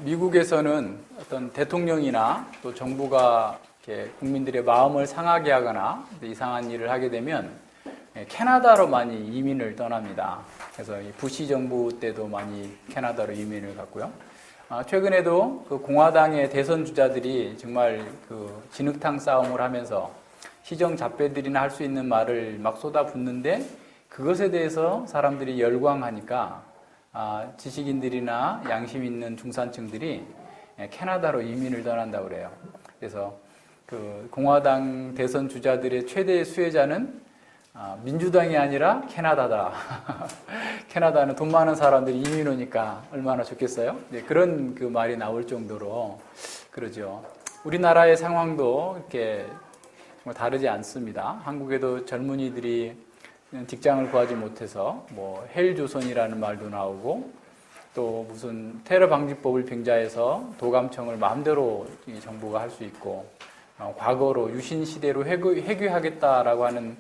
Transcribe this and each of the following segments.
미국에서는 어떤 대통령이나 또 정부가 이렇게 국민들의 마음을 상하게 하거나 이상한 일을 하게 되면 캐나다로 많이 이민을 떠납니다. 그래서 이 부시 정부 때도 많이 캐나다로 이민을 갔고요. 최근에도 그 공화당의 대선 주자들이 정말 그 진흙탕 싸움을 하면서 시정 잡배들이나 할 수 있는 말을 막 쏟아붓는데 그것에 대해서 사람들이 열광하니까 지식인들이나 양심 있는 중산층들이 캐나다로 이민을 떠난다고 그래요. 그래서 그 공화당 대선 주자들의 최대 수혜자는 민주당이 아니라 캐나다다. 캐나다는 돈 많은 사람들이 이민 오니까 얼마나 좋겠어요? 네, 그런 그 말이 나올 정도로 그러죠. 우리나라의 상황도 이렇게 다르지 않습니다. 한국에도 젊은이들이 직장을 구하지 못해서 뭐 헬조선이라는 말도 나오고 또 무슨 테러 방지법을 빙자해서 도감청을 마음대로 정부가 할 수 있고 과거로 유신 시대로 회귀하겠다라고 하는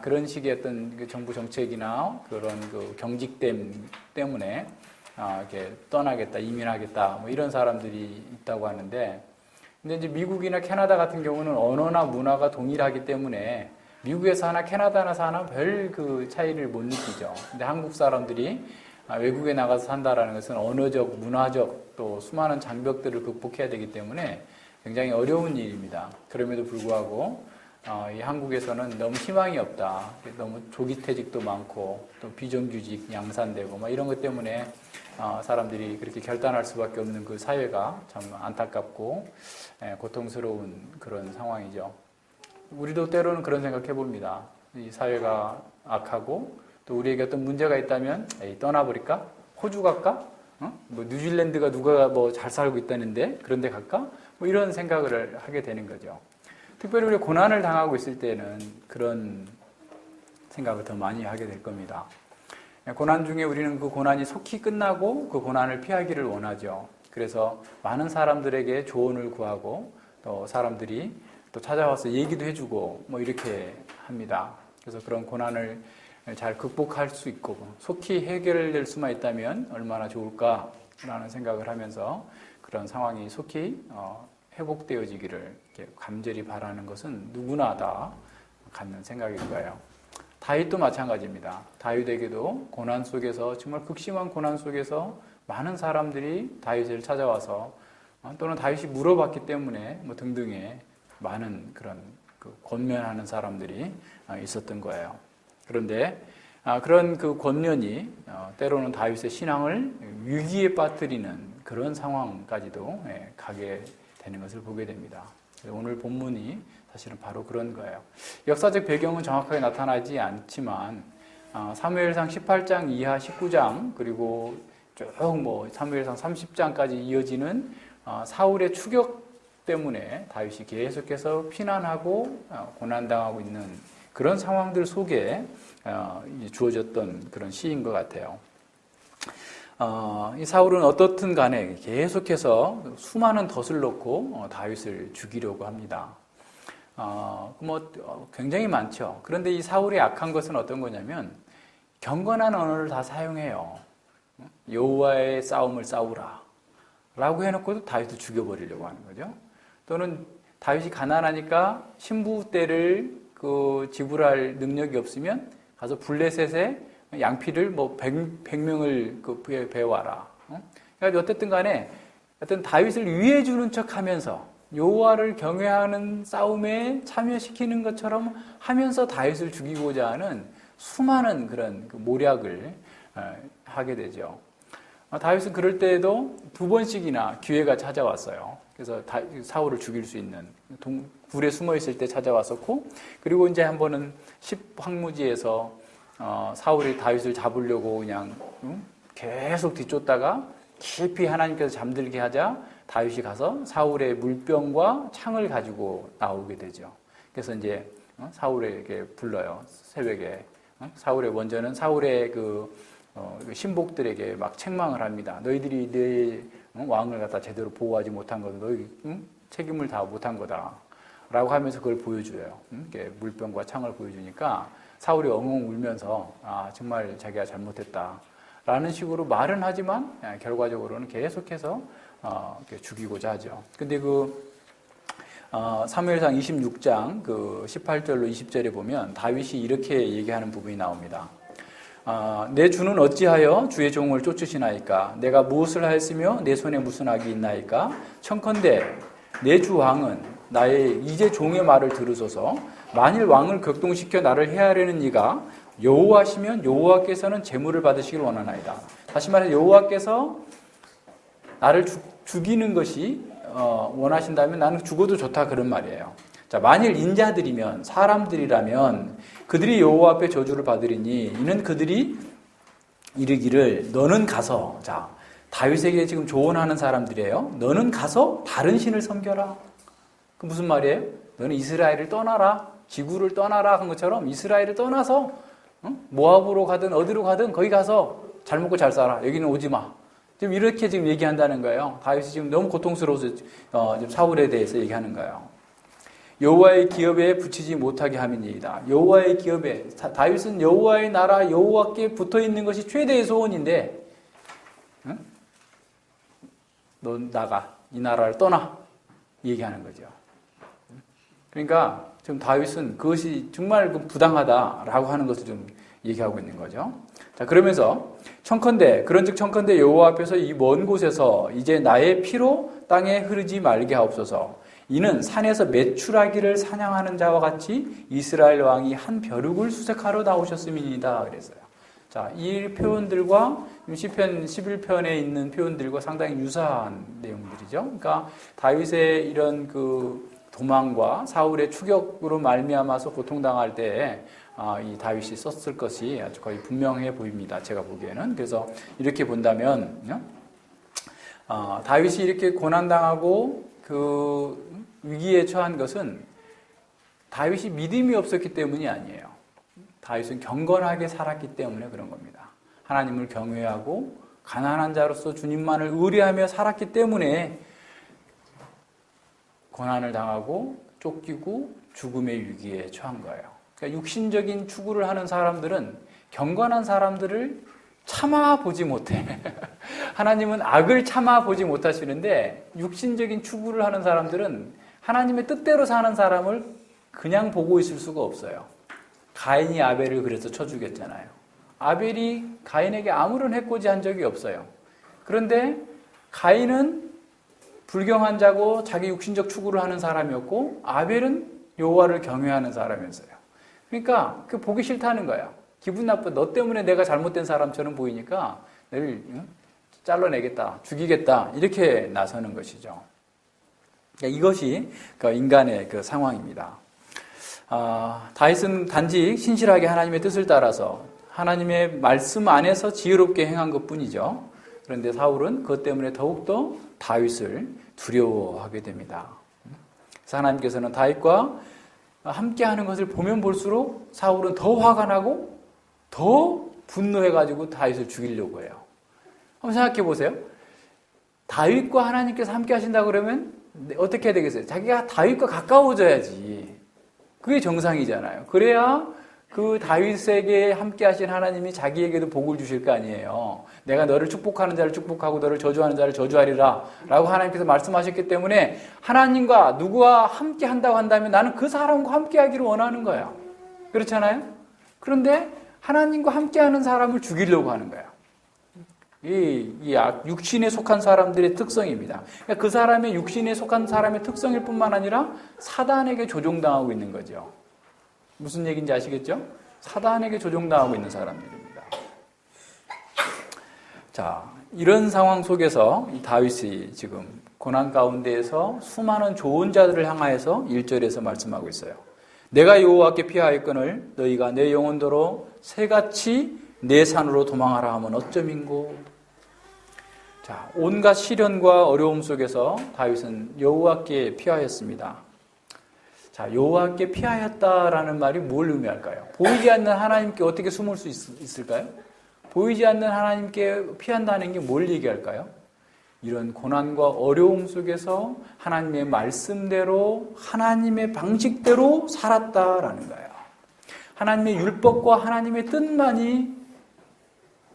그런 식의 어떤 그 정부 정책이나 그런 그 경직됨 때문에 이렇게 떠나겠다, 이민하겠다 뭐 이런 사람들이 있다고 하는데, 근데 이제 미국이나 캐나다 같은 경우는 언어나 문화가 동일하기 때문에 미국에서 하나 캐나다에서 하나 별 그 차이를 못 느끼죠. 근데 한국 사람들이 외국에 나가서 산다라는 것은 언어적, 문화적 또 수많은 장벽들을 극복해야 되기 때문에 굉장히 어려운 일입니다. 그럼에도 불구하고 이 한국에서는 너무 희망이 없다. 너무 조기퇴직도 많고 또 비정규직 양산되고 막 이런 것 때문에 사람들이 그렇게 결단할 수밖에 없는 그 사회가 참 안타깝고 고통스러운 그런 상황이죠. 우리도 때로는 그런 생각해 봅니다. 이 사회가 악하고 또 우리에게 어떤 문제가 있다면 떠나버릴까? 호주 갈까? 뭐 뉴질랜드가 누가 뭐 잘 살고 있다는데 그런 데 갈까? 뭐 이런 생각을 하게 되는 거죠. 특별히 우리가 고난을 당하고 있을 때는 그런 생각을 더 많이 하게 될 겁니다. 고난 중에 우리는 그 고난이 속히 끝나고 그 고난을 피하기를 원하죠. 그래서 많은 사람들에게 조언을 구하고 또 사람들이 또 찾아와서 얘기도 해주고 뭐 이렇게 합니다. 그래서 그런 고난을 잘 극복할 수 있고 속히 해결될 수만 있다면 얼마나 좋을까라는 생각을 하면서 그런 상황이 속히 회복되어지기를 간절히 바라는 것은 누구나 다 갖는 생각일 거예요. 다윗도 마찬가지입니다. 다윗에게도 고난 속에서 정말 극심한 고난 속에서 많은 사람들이 다윗을 찾아와서 또는 다윗이 물어봤기 때문에 뭐 등등의 많은 그런 그 권면하는 사람들이 있었던 거예요. 그런데 그런 그 권면이 때로는 다윗의 신앙을 위기에 빠뜨리는 그런 상황까지도 가게 되는 것을 보게 됩니다. 오늘 본문이 사실은 바로 그런 거예요. 역사적 배경은 정확하게 나타나지 않지만 사무엘상 18장 이하 19장 그리고 쭉 뭐 사무엘상 30장까지 이어지는 사울의 추격 때문에 다윗이 계속해서 피난하고 고난당하고 있는 그런 상황들 속에 주어졌던 그런 시인 것 같아요. 이 사울은 어떻든 간에 계속해서 수많은 덫을 놓고 다윗을 죽이려고 합니다. 굉장히 많죠. 그런데 이 사울이 악한 것은 어떤 거냐면 경건한 언어를 다 사용해요. 여호와의 싸움을 싸우라 라고 해놓고도 다윗을 죽여버리려고 하는 거죠. 또는 다윗이 가난하니까 신부 떼를 지불할 능력이 없으면 가서 블레셋에 양피를 뭐 100명을 배워와라. 그러니까 어쨌든 간에 다윗을 위해주는 척 하면서 여호와를 경외하는 싸움에 참여시키는 것처럼 하면서 다윗을 죽이고자 하는 수많은 그런 모략을 하게 되죠. 다윗은 그럴 때에도 2번씩이나 기회가 찾아왔어요. 그래서 사울을 죽일 수 있는 굴에 숨어 있을 때 찾아왔었고, 그리고 이제 한 번은 10황무지에서 사울이 다윗을 잡으려고 그냥 계속 뒤쫓다가 깊이 하나님께서 잠들게 하자 다윗이 가서 사울의 물병과 창을 가지고 나오게 되죠. 그래서 이제 사울에게 불러요. 새벽에 사울의 원전은 사울의 신복들에게 막 책망을 합니다. 너희들이 내 왕을 갖다 제대로 보호하지 못한 거다. 너희 책임을 다 못한 거다. 라고 하면서 그걸 보여줘요. 물병과 창을 보여주니까 사울이 엉엉 울면서 정말 자기가 잘못했다 라는 식으로 말은 하지만 결과적으로는 계속해서 죽이고자 하죠. 근데 사무엘상 26장 18절로 20절에 보면 다윗이 이렇게 얘기하는 부분이 나옵니다. 내 주는 어찌하여 주의 종을 쫓으시나이까? 내가 무엇을 하였으며 내 손에 무슨 악이 있나이까? 청컨대 내 주 왕은 나의 이제 종의 말을 들으소서. 만일 왕을 격동시켜 나를 해하려는 이가 여호와시면 여호와께서는 재물을 받으시길 원하나이다. 다시 말해 여호와께서 나를 죽이는 것이 원하신다면 나는 죽어도 좋다, 그런 말이에요. 자, 만일 인자들이면, 사람들이라면 그들이 여호와 앞에 저주를 받으리니 이는 그들이 이르기를 너는 가서, 자, 다윗에게 지금 조언하는 사람들이에요. 너는 가서 다른 신을 섬겨라. 그 무슨 말이에요? 너는 이스라엘을 떠나라, 지구를 떠나라 한 것처럼 이스라엘을 떠나서 모압으로 가든 어디로 가든 거기 가서 잘 먹고 잘 살아. 여기는 오지 마. 지금 이렇게 지금 얘기한다는 거예요. 다윗이 지금 너무 고통스러워서 지금 사울에 대해서 얘기하는 거예요. 여호와의 기업에 붙이지 못하게 함이니이다. 여호와의 기업에, 다윗은 여호와의 나라, 여호와께 붙어 있는 것이 최대의 소원인데, 응? 너 나가, 이 나라를 떠나, 얘기하는 거죠. 그러니까 지금 다윗은 그것이 정말 부당하다라고 하는 것을 좀 얘기하고 있는 거죠. 자, 그러면서 그런즉 청컨대 여호와 앞에서 이 먼 곳에서 이제 나의 피로 땅에 흐르지 말게 하옵소서. 이는 산에서 메추라기를 사냥하는 자와 같이 이스라엘 왕이 한 벼룩을 수색하러 나오셨음이니이다 그랬어요. 자, 이 표현들과 시편 11편에 있는 표현들과 상당히 유사한 내용들이죠. 그러니까 다윗의 이런 도망과 사울의 추격으로 말미암아서 고통당할 때 이 다윗이 썼을 것이 아주 거의 분명해 보입니다. 제가 보기에는. 그래서 이렇게 본다면 다윗이 이렇게 고난당하고 위기에 처한 것은 다윗이 믿음이 없었기 때문이 아니에요. 다윗은 경건하게 살았기 때문에 그런 겁니다. 하나님을 경외하고 가난한 자로서 주님만을 의뢰하며 살았기 때문에 고난을 당하고 쫓기고 죽음의 위기에 처한 거예요. 그러니까 육신적인 추구를 하는 사람들은 경건한 사람들을 참아보지 못해. 하나님은 악을 참아보지 못하시는데 육신적인 추구를 하는 사람들은 하나님의 뜻대로 사는 사람을 그냥 보고 있을 수가 없어요. 가인이 아벨을 그래서 쳐 죽였잖아요. 아벨이 가인에게 아무런 해코지 한 적이 없어요. 그런데 가인은 불경한 자고 자기 육신적 추구를 하는 사람이었고 아벨은 여호와를 경외하는 사람이었어요. 그러니까 보기 싫다는 거야. 기분 나빠. 너 때문에 내가 잘못된 사람처럼 보이니까 너를 잘라내겠다, 죽이겠다 이렇게 나서는 것이죠. 그러니까 이것이 인간의 상황입니다. 다윗은 단지 신실하게 하나님의 뜻을 따라서 하나님의 말씀 안에서 지혜롭게 행한 것뿐이죠. 그런데 사울은 그것 때문에 더욱더 다윗을 두려워하게 됩니다. 그래서 하나님께서는 다윗과 함께하는 것을 보면 볼수록 사울은 더 화가 나고 더 분노해가지고 다윗을 죽이려고 해요. 한번 생각해 보세요. 다윗과 하나님께서 함께 하신다 그러면 어떻게 해야 되겠어요? 자기가 다윗과 가까워져야지. 그게 정상이잖아요. 그래야 그 다윗에게 함께 하신 하나님이 자기에게도 복을 주실 거 아니에요. 내가 너를 축복하는 자를 축복하고 너를 저주하는 자를 저주하리라 라고 하나님께서 말씀하셨기 때문에 하나님과 누구와 함께 한다고 한다면 나는 그 사람과 함께 하기를 원하는 거야. 그렇잖아요? 그런데 하나님과 함께 하는 사람을 죽이려고 하는 거야. 이 육신에 속한 사람들의 특성입니다. 그러니까 그 사람의 육신에 속한 사람의 특성일 뿐만 아니라 사단에게 조종당하고 있는 거죠. 무슨 얘기인지 아시겠죠? 사단에게 조종당하고 있는 사람들입니다. 자, 이런 상황 속에서 이 다윗이 지금 고난 가운데에서 수많은 좋은 자들을 향하여서 1절에서 말씀하고 있어요. 내가 여호와께 피하였거늘 너희가 내 영혼도로 새같이 내 산으로 도망하라 하면 어쩌민고. 자, 온갖 시련과 어려움 속에서 다윗은 여호와께 피하였습니다. 자, 여호와께 피하였다라는 말이 뭘 의미할까요? 보이지 않는 하나님께 어떻게 숨을 수 있을까요? 보이지 않는 하나님께 피한다는 게 뭘 얘기할까요? 이런 고난과 어려움 속에서 하나님의 말씀대로 하나님의 방식대로 살았다라는 거예요. 하나님의 율법과 하나님의 뜻만이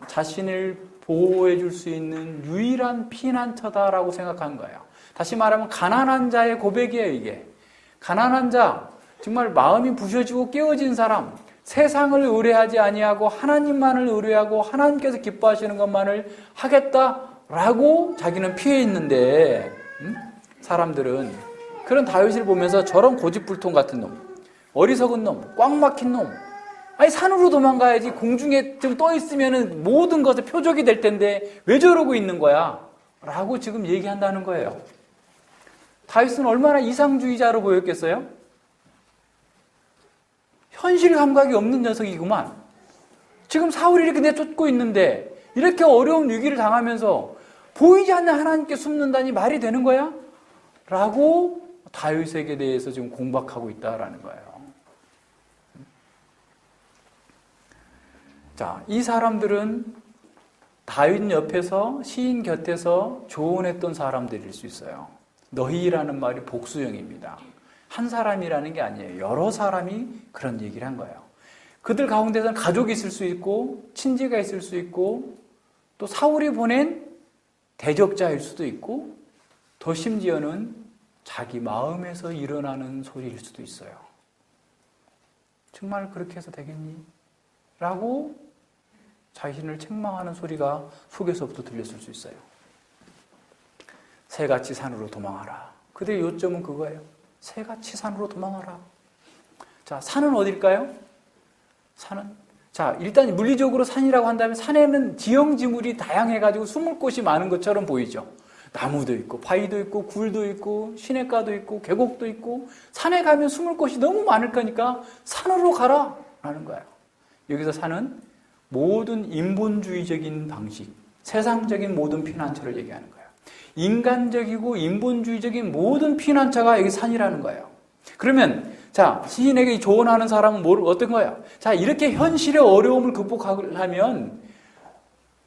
자신을 보호해 줄 수 있는 유일한 피난처다라고 생각한 거예요. 다시 말하면 가난한 자의 고백이에요, 이게. 가난한 자, 정말 마음이 부셔지고 깨어진 사람, 세상을 의뢰하지 아니하고 하나님만을 의뢰하고 하나님께서 기뻐하시는 것만을 하겠다라고 자기는 피해 있는데, 사람들은 그런 다윗을 보면서 저런 고집불통 같은 놈, 어리석은 놈, 꽉 막힌 놈, 아니 산으로 도망가야지 공중에 좀 떠 있으면 모든 것의 표적이 될 텐데 왜 저러고 있는 거야? 라고 지금 얘기한다는 거예요. 다윗은 얼마나 이상주의자로 보였겠어요? 현실 감각이 없는 녀석이구만. 지금 사울이 이렇게 내쫓고 있는데 이렇게 어려운 위기를 당하면서 보이지 않는 하나님께 숨는다니 말이 되는 거야? 라고 다윗에게 대해서 지금 공박하고 있다라는 거예요. 자, 이 사람들은 다윗 옆에서 시인 곁에서 조언했던 사람들일 수 있어요. 너희라는 말이 복수형입니다. 한 사람이라는 게 아니에요. 여러 사람이 그런 얘기를 한 거예요. 그들 가운데서는 가족이 있을 수 있고 친지가 있을 수 있고 또 사울이 보낸 대적자일 수도 있고 더 심지어는 자기 마음에서 일어나는 소리일 수도 있어요. 정말 그렇게 해서 되겠니? 라고 자신을 책망하는 소리가 속에서부터 들렸을 수 있어요. 새같이 산으로 도망하라. 그들의 요점은 그거예요. 새같이 산으로 도망하라. 자, 산은 어딜까요? 산은, 자, 일단 물리적으로 산이라고 한다면 산에는 지형지물이 다양해가지고 숨을 곳이 많은 것처럼 보이죠. 나무도 있고 바위도 있고 굴도 있고 시냇가도 있고 계곡도 있고 산에 가면 숨을 곳이 너무 많을 거니까 산으로 가라 라는 거예요. 여기서 산은 모든 인본주의적인 방식, 세상적인 모든 피난처를 얘기하는 거예요. 인간적이고 인본주의적인 모든 피난처가 여기 산이라는 거예요. 그러면 자, 시인에게 조언하는 사람은 어떤 거예요? 자, 이렇게 현실의 어려움을 극복하려면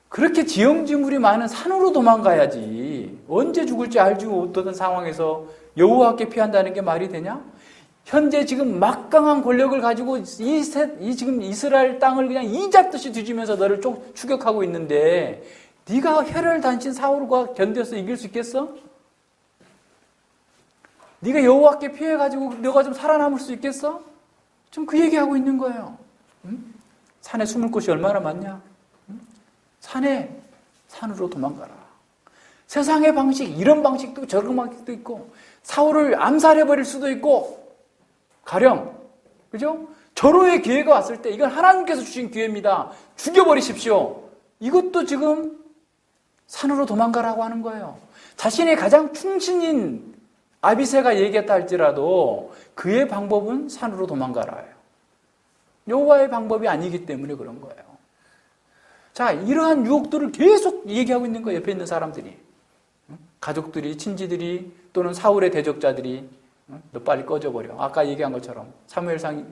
그렇게 지형지물이 많은 산으로 도망가야지. 언제 죽을지 알지 못하는 상황에서 여호와께 피한다는 게 말이 되냐? 현재 지금 막강한 권력을 가지고 지금 이스라엘 땅을 그냥 이잡듯이 뒤지면서 너를 추격하고 있는데 네가 혈혈단신 사울과 견뎌서 이길 수 있겠어? 네가 여호와께 피해가지고 너가 좀 살아남을 수 있겠어? 좀 그 얘기하고 있는 거예요. 응? 산에 숨을 곳이 얼마나 많냐? 응? 산으로 도망가라. 세상의 방식, 이런 방식도 저런 방식도 있고 사울을 암살해버릴 수도 있고 가령, 그죠? 절호의 기회가 왔을 때 이건 하나님께서 주신 기회입니다. 죽여버리십시오. 이것도 지금 산으로 도망가라고 하는 거예요. 자신의 가장 충신인 아비새가 얘기했다 할지라도 그의 방법은 산으로 도망가라예요. 여호와의 방법이 아니기 때문에 그런 거예요. 자, 이러한 유혹들을 계속 얘기하고 있는 거예요. 옆에 있는 사람들이. 가족들이, 친지들이 또는 사울의 대적자들이 너 빨리 꺼져버려. 아까 얘기한 것처럼 사무엘상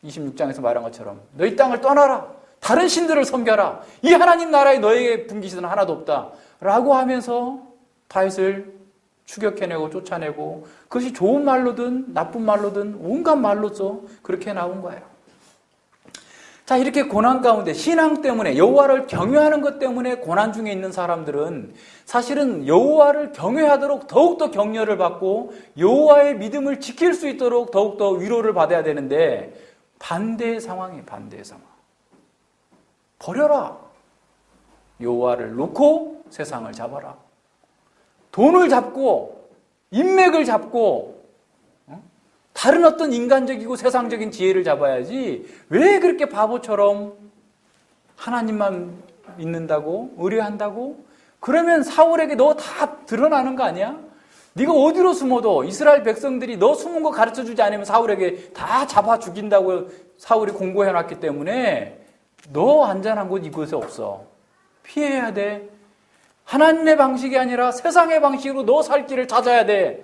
26장에서 말한 것처럼 너희 땅을 떠나라. 다른 신들을 섬겨라. 이 하나님 나라에 너에게 분깃은 하나도 없다. 라고 하면서 다윗을 추격해내고 쫓아내고 그것이 좋은 말로든 나쁜 말로든 온갖 말로써 그렇게 나온 거예요. 자, 이렇게 고난 가운데 신앙 때문에 여호와를 경외하는 것 때문에 고난 중에 있는 사람들은 사실은 여호와를 경외하도록 더욱더 격려를 받고 여호와의 믿음을 지킬 수 있도록 더욱더 위로를 받아야 되는데 반대의 상황이에요. 반대의 상황. 버려라. 여호와를 놓고 세상을 잡아라. 돈을 잡고 인맥을 잡고 다른 어떤 인간적이고 세상적인 지혜를 잡아야지 왜 그렇게 바보처럼 하나님만 믿는다고 의뢰한다고? 그러면 사울에게 너 다 드러나는 거 아니야? 네가 어디로 숨어도 이스라엘 백성들이 너 숨은 거 가르쳐주지 않으면 사울에게 다 잡아 죽인다고 사울이 공고해놨기 때문에 너 안전한 곳 이곳에 없어. 피해야 돼. 하나님의 방식이 아니라 세상의 방식으로 너 살 길을 찾아야 돼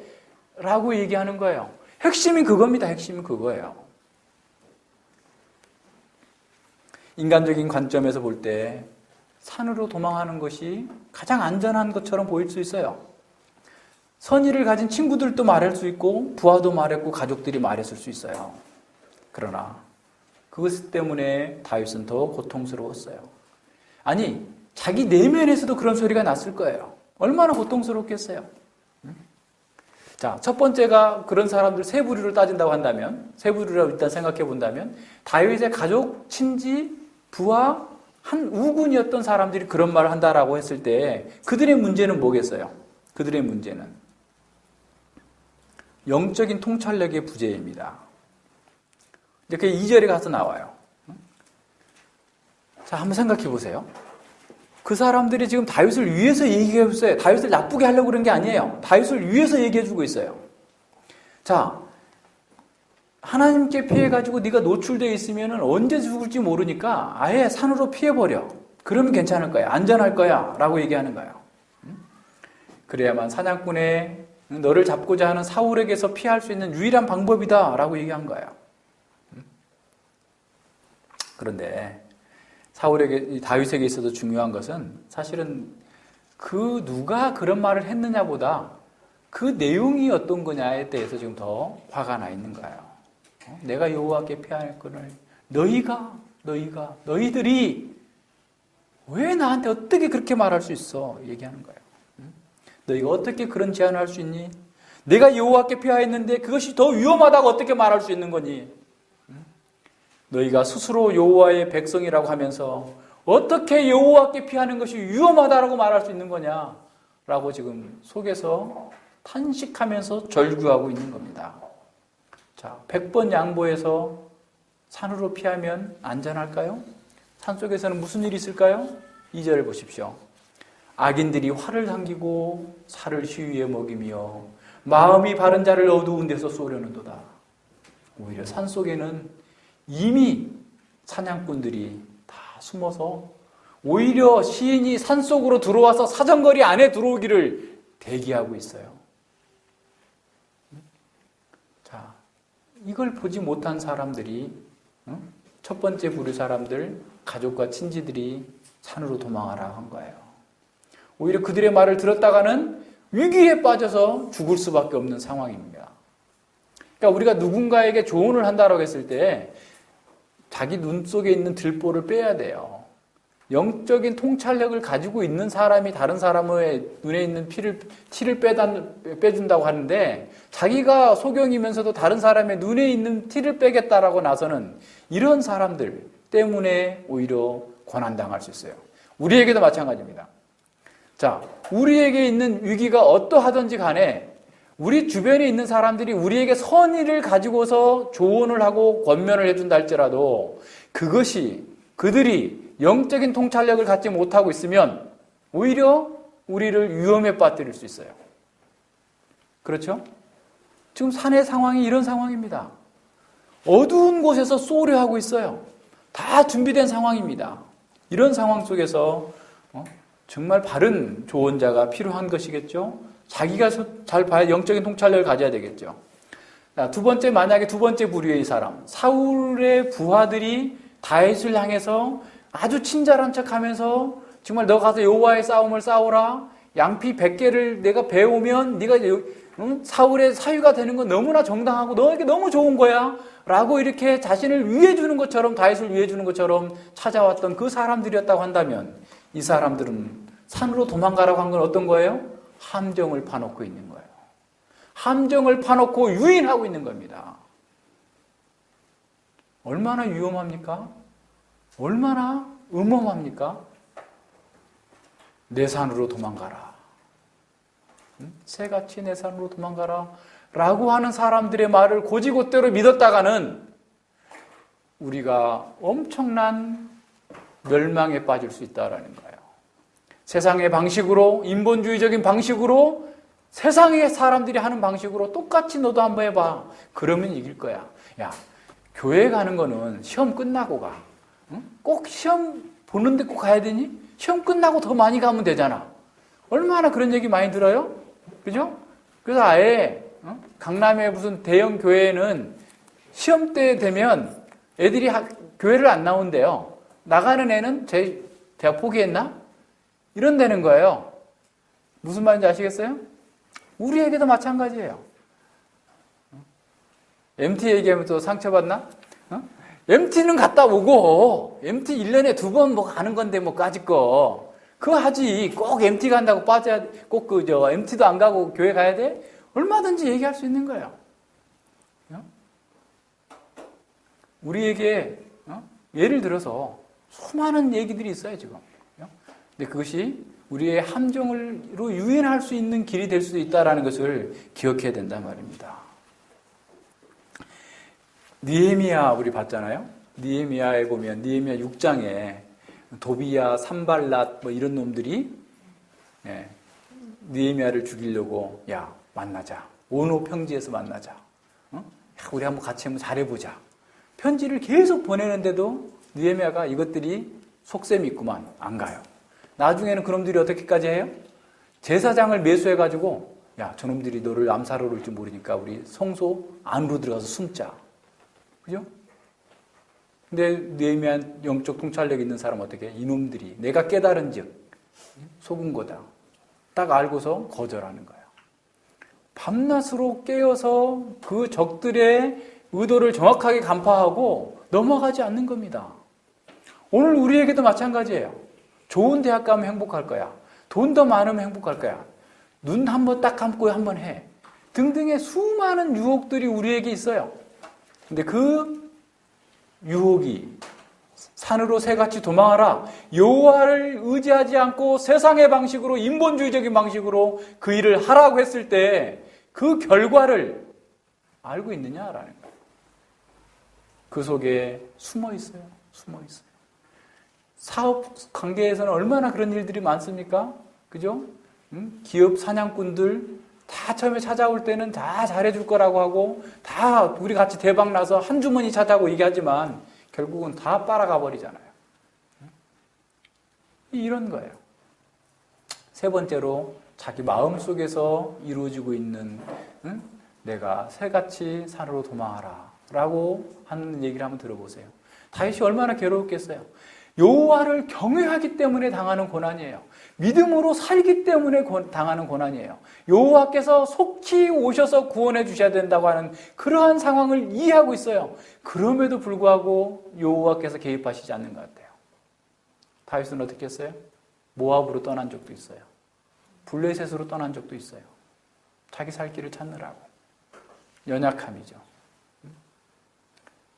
라고 얘기하는 거예요. 핵심이 그겁니다. 핵심이 그거예요. 인간적인 관점에서 볼 때 산으로 도망하는 것이 가장 안전한 것처럼 보일 수 있어요. 선의를 가진 친구들도 말할 수 있고 부하도 말했고 가족들이 말했을 수 있어요. 그러나 그것 때문에 다윗은 더 고통스러웠어요. 아니, 자기 내면에서도 그런 소리가 났을 거예요. 얼마나 고통스럽겠어요. 자, 첫 번째가 그런 사람들 세 부류를 따진다고 한다면, 세 부류라고 일단 생각해 본다면, 다윗의 가족, 친지, 부하, 한 우군이었던 사람들이 그런 말을 한다라고 했을 때 그들의 문제는 뭐겠어요? 그들의 문제는 영적인 통찰력의 부재입니다. 이제 그 2절에 가서 나와요. 자, 한번 생각해 보세요. 그 사람들이 지금 다윗을 위해서 얘기해 있어요. 다윗을 나쁘게 하려고 그런 게 아니에요. 다윗을 위해서 얘기해 주고 있어요. 자, 하나님께 피해가지고 네가 노출되어 있으면 언제 죽을지 모르니까 아예 산으로 피해버려. 그러면 괜찮을 거야. 안전할 거야. 라고 얘기하는 거예요. 그래야만 사냥꾼의 너를 잡고자 하는 사울에게서 피할 수 있는 유일한 방법이다. 라고 얘기한 거예요. 그런데 사울에게, 다윗에게 있어서 중요한 것은 사실은 그 누가 그런 말을 했느냐보다 그 내용이 어떤 거냐에 대해서 지금 더 화가 나 있는 거예요. 내가 여호와께 피하였거늘 너희들이 왜 나한테 어떻게 그렇게 말할 수 있어? 얘기하는 거예요. 너희가 어떻게 그런 제안을 할 수 있니? 내가 여호와께 피하였는데 그것이 더 위험하다고 어떻게 말할 수 있는 거니? 너희가 스스로 여호와의 백성이라고 하면서 어떻게 여호와께 피하는 것이 위험하다라고 말할 수 있는 거냐? 라고 지금 속에서 탄식하면서 절규하고 있는 겁니다. 자, 100번 양보해서 산으로 피하면 안전할까요? 산속에서는 무슨 일이 있을까요? 2절을 보십시오. 악인들이 활을 당기고 살을 시위에 먹이며 마음이 바른 자를 어두운 데서 쏘려는도다. 오히려 산속에는 이미 사냥꾼들이 다 숨어서 오히려 시인이 산속으로 들어와서 사정거리 안에 들어오기를 대기하고 있어요. 자, 이걸 보지 못한 사람들이, 첫 번째 부류 사람들, 가족과 친지들이 산으로 도망하라 한 거예요. 오히려 그들의 말을 들었다가는 위기에 빠져서 죽을 수밖에 없는 상황입니다. 그러니까 우리가 누군가에게 조언을 한다고 했을 때 자기 눈 속에 있는 들보를 빼야 돼요. 영적인 통찰력을 가지고 있는 사람이 다른 사람의 눈에 있는 티를 빼준다고 하는데 자기가 소경이면서도 다른 사람의 눈에 있는 티를 빼겠다라고 나서는 이런 사람들 때문에 오히려 고난당할 수 있어요. 우리에게도 마찬가지입니다. 자, 우리에게 있는 위기가 어떠하든지 간에 우리 주변에 있는 사람들이 우리에게 선의를 가지고서 조언을 하고 권면을 해준다 할지라도 그것이 그들이 영적인 통찰력을 갖지 못하고 있으면 오히려 우리를 위험에 빠뜨릴 수 있어요. 그렇죠? 지금 산의 상황이 이런 상황입니다. 어두운 곳에서 쏘려 하고 있어요. 다 준비된 상황입니다. 이런 상황 속에서 정말 바른 조언자가 필요한 것이겠죠. 자기가 잘 봐야 영적인 통찰력을 가져야 되겠죠. 두 번째, 만약에 두 번째 부류의 사람, 사울의 부하들이 다윗을 향해서 아주 친절한 척하면서 정말 너 가서 여호와의 싸움을 싸우라. 양피 100개를 내가 배우면 네가 사울의 사위가 되는 건 너무나 정당하고 너에게 너무 좋은 거야. 라고 이렇게 자신을 위해 주는 것처럼, 다윗을 위해 주는 것처럼 찾아왔던 그 사람들이었다고 한다면 이 사람들은 산으로 도망가라고 한 건 어떤 거예요? 함정을 파놓고 있는 거예요. 함정을 파놓고 유인하고 있는 겁니다. 얼마나 위험합니까? 얼마나 음험합니까? 내 산으로 도망가라. 새같이 내 산으로 도망가라. 라고 하는 사람들의 말을 곧이곧대로 믿었다가는 우리가 엄청난 멸망에 빠질 수 있다는 거예요. 세상의 방식으로, 인본주의적인 방식으로, 세상의 사람들이 하는 방식으로 똑같이 너도 한번 해봐. 그러면 이길 거야. 야, 교회 가는 거는 시험 끝나고 가. 응? 꼭 시험 보는데 꼭 가야 되니? 시험 끝나고 더 많이 가면 되잖아. 얼마나 그런 얘기 많이 들어요? 그죠? 그래서 아예 강남의 무슨 대형 교회에는 시험 때 되면 애들이 교회를 안 나온대요. 나가는 애는 대학 포기했나? 이런다는 거예요. 무슨 말인지 아시겠어요? 우리에게도 마찬가지예요. MT 얘기하면 또 상처받나? MT는 갔다 오고, MT 1년에 2번 뭐 가는 건데, 뭐, 까짓 거. 그거 하지. 꼭 MT 간다고 빠져야, 꼭 MT도 안 가고 교회 가야 돼? 얼마든지 얘기할 수 있는 거예요. 우리에게, 예를 들어서, 수많은 얘기들이 있어요, 지금. 근데 그것이 우리의 함정으로 유인할 수 있는 길이 될 수도 있다는 것을 기억해야 된단 말입니다. 느헤미야 우리 봤잖아요. 느헤미야에 보면 느헤미야 6장에 도비야, 산발랏 뭐 이런 놈들이 느헤미야를 죽이려고 야 만나자. 오노 평지에서 만나자. 야, 우리 한번 같이 한번 잘해보자. 편지를 계속 보내는데도 느헤미야가 이것들이 속셈이 있구만 안 가요. 나중에는 그놈들이 어떻게까지 해요? 제사장을 매수해가지고 야 저놈들이 너를 암살하러 올 줄 모르니까 우리 성소 안으로 들어가서 숨자. 그죠? 근데 느헤미야 영적 통찰력 있는 사람 어떻게 해? 이놈들이 내가 깨달은 즉 속은 거다. 딱 알고서 거절하는 거예요. 밤낮으로 깨어서 그 적들의 의도를 정확하게 간파하고 넘어가지 않는 겁니다. 오늘 우리에게도 마찬가지예요. 좋은 대학 가면 행복할 거야. 돈 더 많으면 행복할 거야. 눈 한번 딱 감고 한번 해. 등등의 수많은 유혹들이 우리에게 있어요. 근데 그 유혹이 산으로 새같이 도망하라. 여호와를 의지하지 않고 세상의 방식으로 인본주의적인 방식으로 그 일을 하라고 했을 때 그 결과를 알고 있느냐라는 거예요. 그 속에 숨어 있어요. 숨어 있어요. 사업 관계에서는 얼마나 그런 일들이 많습니까? 그죠? 기업 사냥꾼들 다 처음에 찾아올 때는 다 잘해줄 거라고 하고 다 우리 같이 대박 나서 한 주머니 찾아고 얘기하지만 결국은 다 빨아가 버리잖아요. 이런 거예요. 세 번째로 자기 마음 속에서 이루어지고 있는 내가 새같이 산으로 도망하라 라고 하는 얘기를 한번 들어보세요. 다윗이 얼마나 괴로웠겠어요. 여호와를 경외하기 때문에 당하는 고난이에요. 믿음으로 살기 때문에 당하는 고난이에요. 여호와께서 속히 오셔서 구원해 주셔야 된다고 하는 그러한 상황을 이해하고 있어요. 그럼에도 불구하고 여호와께서 개입하시지 않는 것 같아요. 다윗은 어떻게 했어요? 모압으로 떠난 적도 있어요. 블레셋으로 떠난 적도 있어요. 자기 살 길을 찾느라고. 연약함이죠.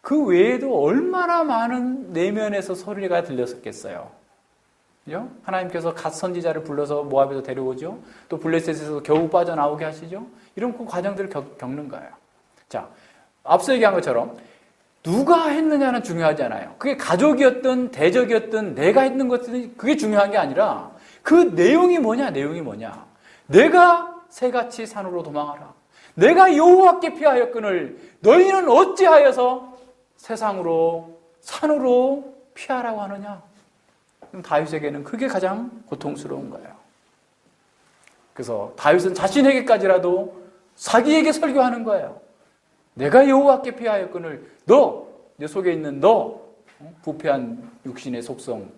그 외에도 얼마나 많은 내면에서 소리가 들렸었겠어요. 그죠? 하나님께서 갓 선지자를 불러서 모압에서 데려오죠. 또 블레셋에서 겨우 빠져나오게 하시죠. 이런 그 과정들을 겪는 거예요. 자, 앞서 얘기한 것처럼 누가 했느냐는 중요하지 않아요. 그게 가족이었든 대적이었든 내가 했는 것들이 그게 중요한 게 아니라 그 내용이 뭐냐, 내용이 뭐냐. 내가 새같이 산으로 도망하라. 내가 여호와께 피하였거늘 너희는 어찌하여서 세상으로 산으로 피하라고 하느냐. 그럼 다윗에게는 그게 가장 고통스러운 거예요. 그래서 다윗은 자신에게까지라도 자기에게 설교하는 거예요. 내가 여호와께 피하였거늘 너, 내 속에 있는 너 부패한 육신의 속성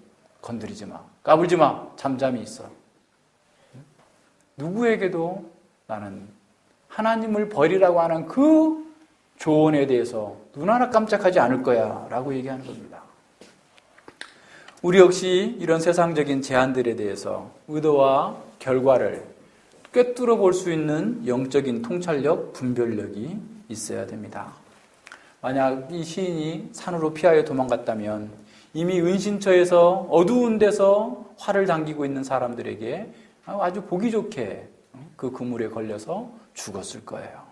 건드리지 마. 까불지 마. 잠잠히 있어. 누구에게도 나는 하나님을 버리라고 하는 그 조언에 대해서 눈 하나 깜짝하지 않을 거야 라고 얘기하는 겁니다. 우리 역시 이런 세상적인 제한들에 대해서 의도와 결과를 꿰뚫어 볼 수 있는 영적인 통찰력, 분별력이 있어야 됩니다. 만약 이 시인이 산으로 피하여 도망갔다면 이미 은신처에서 어두운 데서 활을 당기고 있는 사람들에게 아주 보기 좋게 그 그물에 걸려서 죽었을 거예요.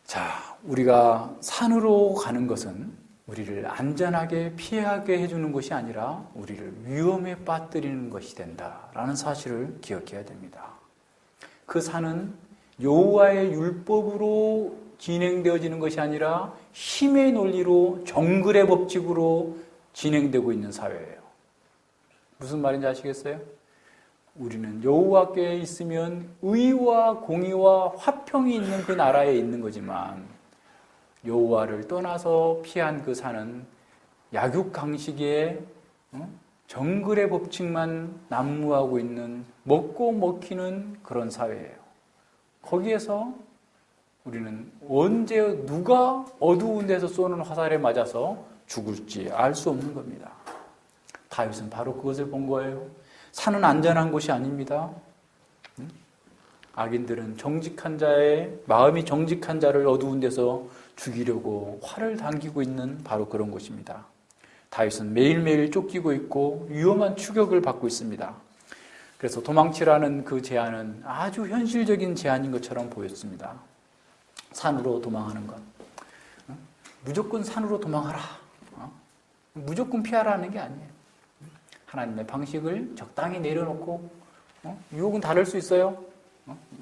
자, 우리가 산으로 가는 것은 우리를 안전하게 피하게 해주는 것이 아니라 우리를 위험에 빠뜨리는 것이 된다라는 사실을 기억해야 됩니다. 그 산은 여호와의 율법으로 진행되어지는 것이 아니라 힘의 논리로 정글의 법칙으로 진행되고 있는 사회예요. 무슨 말인지 아시겠어요? 우리는 여호와께 있으면 의와 공의와 화평이 있는 그 나라에 있는 거지만 여호와를 떠나서 피한 그 산은 약육강식의 정글의 법칙만 난무하고 있는 먹고 먹히는 그런 사회예요. 거기에서 우리는 언제 누가 어두운 데서 쏘는 화살에 맞아서 죽을지 알 수 없는 겁니다. 다윗은 바로 그것을 본 거예요. 산은 안전한 곳이 아닙니다. 악인들은 정직한 자의 마음이 정직한 자를 어두운 데서 죽이려고 활을 당기고 있는 바로 그런 곳입니다. 다윗은 매일매일 쫓기고 있고 위험한 추격을 받고 있습니다. 그래서 도망치라는 그 제안은 아주 현실적인 제안인 것처럼 보였습니다. 산으로 도망하는 것. 무조건 산으로 도망하라. 무조건 피하라는 게 아니에요. 하나님의 방식을 적당히 내려놓고 유혹은 다를 수 있어요.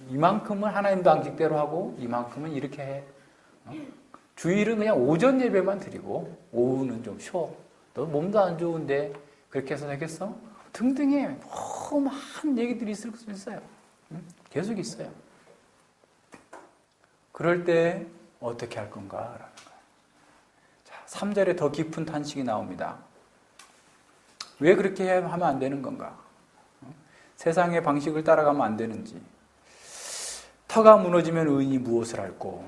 이만큼은 하나님 방식대로 하고 이만큼은 이렇게 해. 주일은 그냥 오전 예배만 드리고 오후는 좀 쉬어. 너 몸도 안 좋은데 그렇게 해서 되겠어? 등등의 너무 많은 얘기들이 있을 수 있어요. 계속 있어요. 그럴 때 어떻게 할 건가라는 거예요. 자, 3절에 더 깊은 탄식이 나옵니다. 왜 그렇게 하면 안 되는 건가? 세상의 방식을 따라가면 안 되는지. 터가 무너지면 의인이 무엇을 할꼬?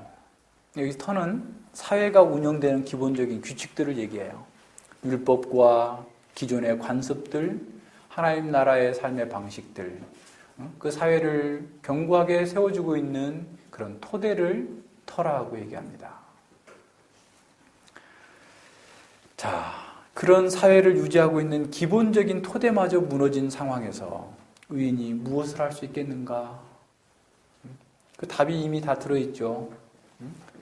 여기 터는 사회가 운영되는 기본적인 규칙들을 얘기해요. 율법과 기존의 관습들, 하나님 나라의 삶의 방식들, 그 사회를 견고하게 세워주고 있는 그런 토대를 터라고 얘기합니다. 자, 그런 사회를 유지하고 있는 기본적인 토대마저 무너진 상황에서 의인이 무엇을 할 수 있겠는가? 그 답이 이미 다 들어있죠.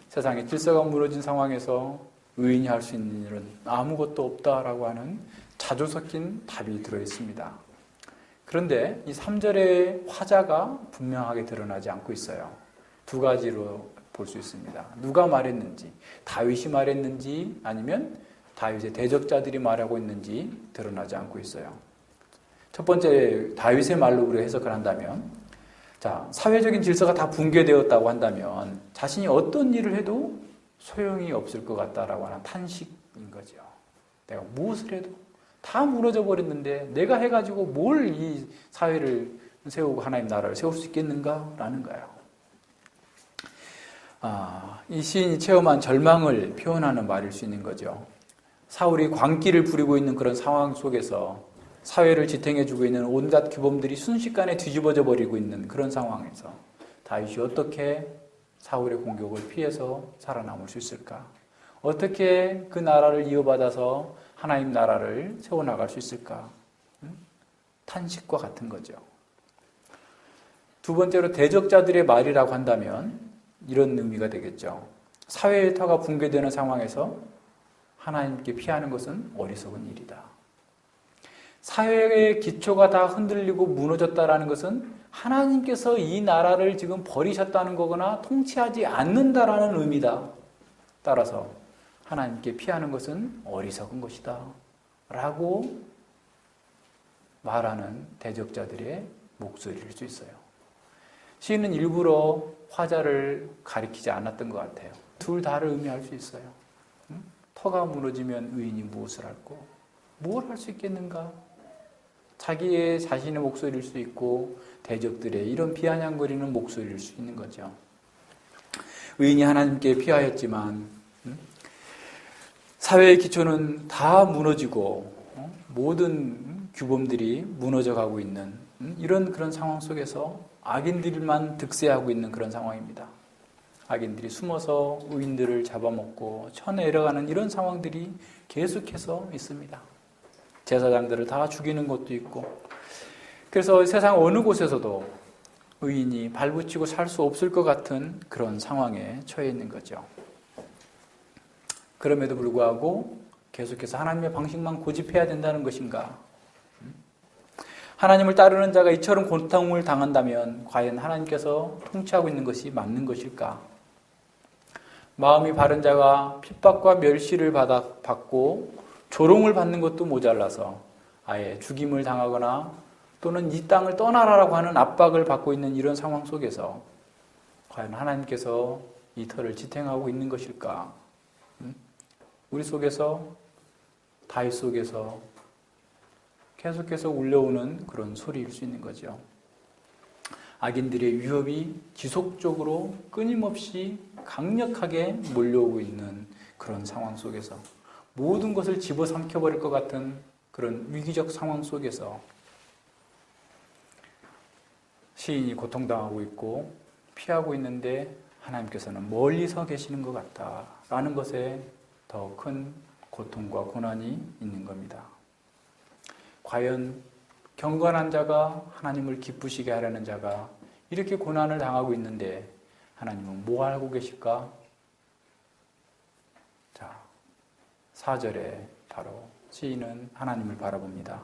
세상의 질서가 무너진 상황에서 의인이 할 수 있는 일은 아무것도 없다라고 하는 자조 섞인 답이 들어있습니다. 그런데 이 3절의 화자가 분명하게 드러나지 않고 있어요. 두 가지로 볼 수 있습니다. 누가 말했는지, 다윗이 말했는지 아니면 다윗의 대적자들이 말하고 있는지 드러나지 않고 있어요. 첫 번째 다윗의 말로 우리가 해석을 한다면, 자, 사회적인 질서가 다 붕괴되었다고 한다면 자신이 어떤 일을 해도 소용이 없을 것 같다라고 하는 탄식인 거죠. 내가 무엇을 해도 다 무너져 버렸는데 내가 해가지고 뭘 이 사회를 세우고 하나님 나라를 세울 수 있겠는가라는 거예요. 이 시인이 체험한 절망을 표현하는 말일 수 있는 거죠. 사울이 광기를 부리고 있는 그런 상황 속에서 사회를 지탱해주고 있는 온갖 규범들이 순식간에 뒤집어져 버리고 있는 그런 상황에서 다윗이 어떻게 사울의 공격을 피해서 살아남을 수 있을까? 어떻게 그 나라를 이어받아서 하나님 나라를 세워나갈 수 있을까? 탄식과 같은 거죠. 두 번째로 대적자들의 말이라고 한다면 이런 의미가 되겠죠. 사회의 터가 붕괴되는 상황에서 하나님께 피하는 것은 어리석은 일이다. 사회의 기초가 다 흔들리고 무너졌다라는 것은 하나님께서 이 나라를 지금 버리셨다는 거거나 통치하지 않는다라는 의미다. 따라서 하나님께 피하는 것은 어리석은 것이다. 라고 말하는 대적자들의 목소리일 수 있어요. 시인은 일부러 화자를 가리키지 않았던 것 같아요. 둘 다를 의미할 수 있어요. 터가 무너지면 의인이 무엇을 할꼬? 뭘 할 수 있겠는가? 자신의 목소리일 수 있고 대적들의 이런 비아냥거리는 목소리일 수 있는 거죠. 의인이 하나님께 피하였지만 사회의 기초는 다 무너지고 모든 규범들이 무너져 가고 있는 이런 그런 상황 속에서 악인들만 득세하고 있는 그런 상황입니다. 악인들이 숨어서 의인들을 잡아먹고 쳐내려가는 이런 상황들이 계속해서 있습니다. 제사장들을 다 죽이는 것도 있고, 그래서 세상 어느 곳에서도 의인이 발붙이고 살 수 없을 것 같은 그런 상황에 처해 있는 거죠. 그럼에도 불구하고 계속해서 하나님의 방식만 고집해야 된다는 것인가? 하나님을 따르는 자가 이처럼 고통을 당한다면 과연 하나님께서 통치하고 있는 것이 맞는 것일까? 마음이 바른 자가 핍박과 멸시를 받고 조롱을 받는 것도 모자라서 아예 죽임을 당하거나 또는 이 땅을 떠나라라고 하는 압박을 받고 있는 이런 상황 속에서 과연 하나님께서 이 터를 지탱하고 있는 것일까? 우리 속에서, 다윗 속에서 계속해서 울려오는 그런 소리일 수 있는 거죠. 악인들의 위협이 지속적으로 끊임없이 강력하게 몰려오고 있는 그런 상황 속에서 모든 것을 집어삼켜버릴 것 같은 그런 위기적 상황 속에서 시인이 고통당하고 있고 피하고 있는데 하나님께서는 멀리서 계시는 것 같다라는 것에 더 큰 고통과 고난이 있는 겁니다. 과연 경건한 자가 하나님을 기쁘시게 하려는 자가 이렇게 고난을 당하고 있는데 하나님은 뭐 하고 계실까? 자, 4절에 바로 시인은 하나님을 바라봅니다.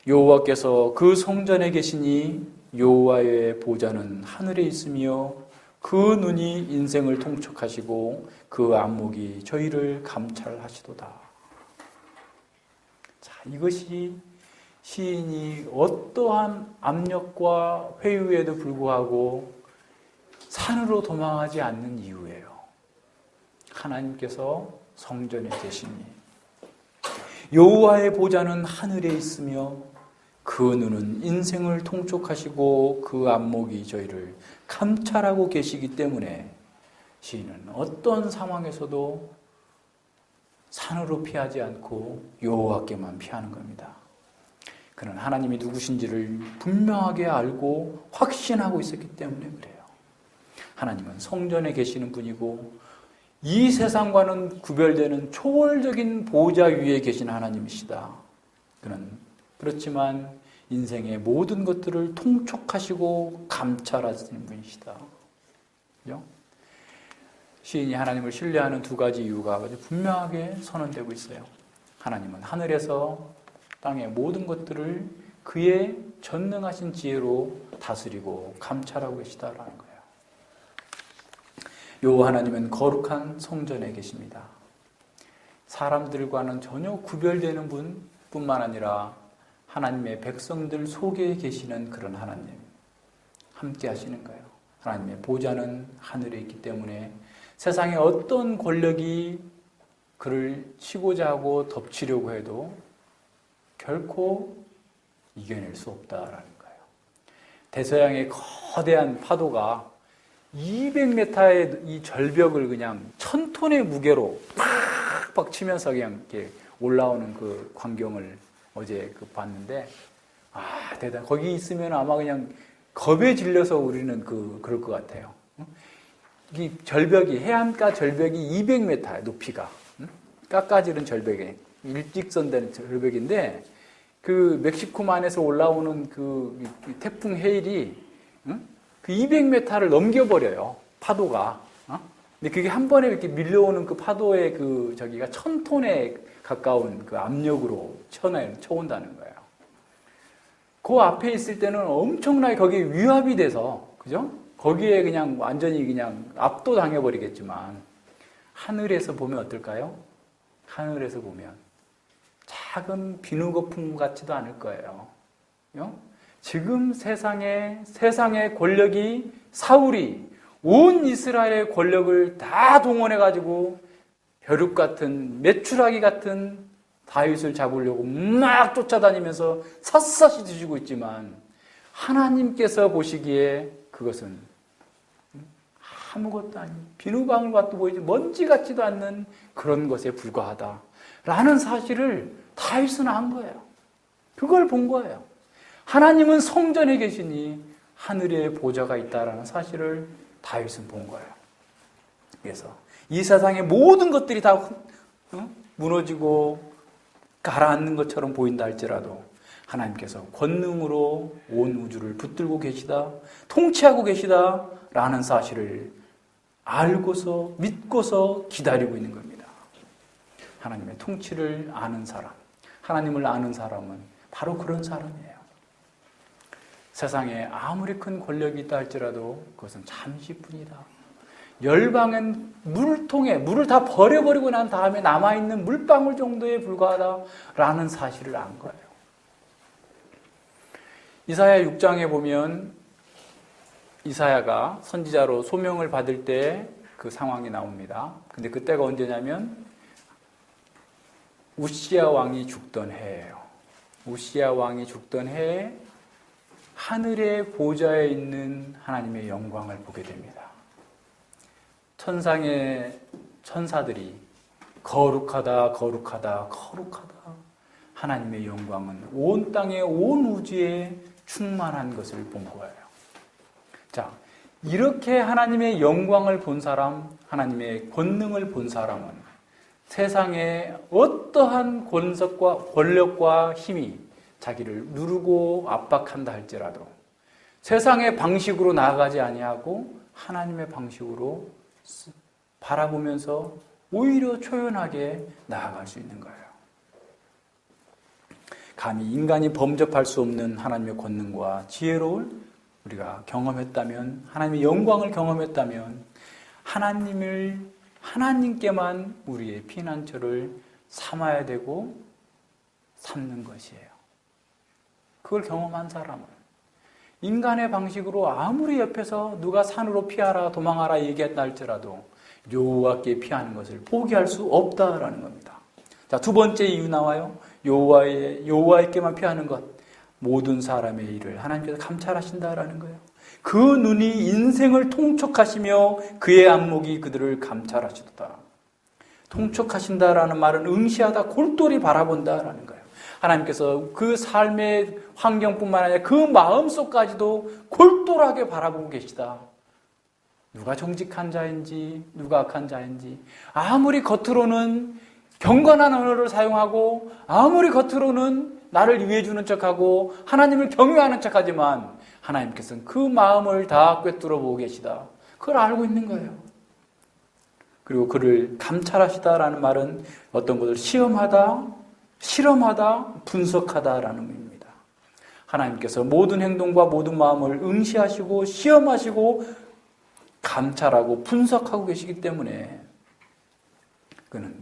여호와께서 그 성전에 계시니 여호와의 보좌는 하늘에 있으며 그 눈이 인생을 통촉하시고 그 안목이 저희를 감찰하시도다. 자, 이것이 시인이 어떠한 압력과 회유에도 불구하고 산으로 도망하지 않는 이유예요. 하나님께서 성전에 계시니 여호와의 보좌는 하늘에 있으며 그 눈은 인생을 통촉하시고 그 안목이 저희를 감찰하고 계시기 때문에 시인은 어떤 상황에서도 산으로 피하지 않고 여호와께만 피하는 겁니다. 그는 하나님이 누구신지를 분명하게 알고 확신하고 있었기 때문에 그래요. 하나님은 성전에 계시는 분이고 이 세상과는 구별되는 초월적인 보좌 위에 계신 하나님이시다. 그는 그렇지만 인생의 모든 것들을 통촉하시고 감찰하시는 분이시다. 그죠? 시인이 하나님을 신뢰하는 두 가지 이유가 아주 분명하게 선언되고 있어요. 하나님은 하늘에서 땅의 모든 것들을 그의 전능하신 지혜로 다스리고 감찰하고 계시다라는 거예요. 여호와 하나님은 거룩한 성전에 계십니다. 사람들과는 전혀 구별되는 분뿐만 아니라 하나님의 백성들 속에 계시는 그런 하나님, 함께 하시는 거예요. 하나님의 보좌는 하늘에 있기 때문에 세상의 어떤 권력이 그를 치고자 하고 덮치려고 해도 결코 이겨낼 수 없다라는 거예요. 대서양의 거대한 파도가 200m의 이 절벽을 그냥 1000톤의 무게로 팍팍 치면서 그냥 이렇게 올라오는 그 광경을 어제 봤는데, 대단. 거기 있으면 아마 그냥 겁에 질려서 우리는 그럴 것 같아요. 이 절벽이, 해안가 절벽이 200m예요, 높이가. 깎아지른 절벽이. 일직선된 절벽인데, 그 멕시코만에서 올라오는 그 태풍 헤일이, 그 200m를 넘겨버려요, 파도가. 근데 그게 한 번에 이렇게 밀려오는 그 파도의 저기가 1000톤에 가까운 그 압력으로 쳐온다는 거예요. 그 앞에 있을 때는 엄청나게 거기에 위압이 돼서, 그죠? 거기에 그냥 완전히 그냥 압도당해버리겠지만, 하늘에서 보면 어떨까요? 하늘에서 보면 작은 비누거품 같지도 않을 거예요. 지금 세상의 권력이 사울이 온 이스라엘의 권력을 다 동원해가지고 벼룩 같은, 메추라기 같은 다윗을 잡으려고 막 쫓아다니면서 샅샅이 뒤지고 있지만 하나님께서 보시기에 그것은 아무것도 아닌 비누방울 같도 보이지 먼지 같지도 않는 그런 것에 불과하다라는 사실을 다윗은 안 거예요. 그걸 본 거예요. 하나님은 성전에 계시니 하늘에 보좌가 있다라는 사실을 다윗은 본 거예요. 그래서 이 세상의 모든 것들이 다 무너지고 가라앉는 것처럼 보인다 할지라도 하나님께서 권능으로 온 우주를 붙들고 계시다, 통치하고 계시다라는 사실을 알고서 믿고서 기다리고 있는 겁니다. 하나님의 통치를 아는 사람, 하나님을 아는 사람은 바로 그런 사람이에요. 세상에 아무리 큰 권력이 있다 할지라도 그것은 잠시뿐이다. 열방은 물통에 물을 다 버려버리고 난 다음에 남아있는 물방울 정도에 불과하다라는 사실을 안 거예요. 이사야 6장에 보면 이사야가 선지자로 소명을 받을 때 그 상황이 나옵니다. 근데 그때가 언제냐면 우시야 왕이 죽던 해예요. 우시야 왕이 죽던 해에 하늘의 보좌에 있는 하나님의 영광을 보게 됩니다. 천상의 천사들이 거룩하다, 거룩하다, 거룩하다. 하나님의 영광은 온 땅에, 온 우주에 충만한 것을 본 거예요. 자, 이렇게 하나님의 영광을 본 사람, 하나님의 권능을 본 사람은 세상에 어떠한 권력과 힘이 자기를 누르고 압박한다 할지라도 세상의 방식으로 나아가지 아니하고 하나님의 방식으로 바라보면서 오히려 초연하게 나아갈 수 있는 거예요. 감히 인간이 범접할 수 없는 하나님의 권능과 지혜로울 우리가 경험했다면, 하나님의 영광을 경험했다면 하나님께만 우리의 피난처를 삼아야 되고 삼는 것이에요. 그걸 경험한 사람은 인간의 방식으로 아무리 옆에서 누가 산으로 피하라, 도망하라 얘기했다 할지라도 여호와께 피하는 것을 포기할 수 없다라는 겁니다. 자, 두 번째 이유 나와요. 여호와에게만 피하는 것. 모든 사람의 일을 하나님께서 감찰하신다라는 거예요. 그 눈이 인생을 통촉하시며 그의 안목이 그들을 감찰하시도다. 통촉하신다라는 말은 응시하다, 골똘히 바라본다라는 거예요. 하나님께서 그 삶의 환경뿐만 아니라 그 마음속까지도 골똘하게 바라보고 계시다. 누가 정직한 자인지, 누가 악한 자인지, 아무리 겉으로는 경건한 언어를 사용하고 아무리 겉으로는 나를 위해주는 척하고 하나님을 경외하는 척하지만 하나님께서는 그 마음을 다 꿰뚫어 보고 계시다. 그걸 알고 있는 거예요. 그리고 그를 감찰하시다라는 말은 어떤 것을 시험하다, 실험하다, 분석하다라는 의미입니다. 하나님께서 모든 행동과 모든 마음을 응시하시고 시험하시고 감찰하고 분석하고 계시기 때문에 그는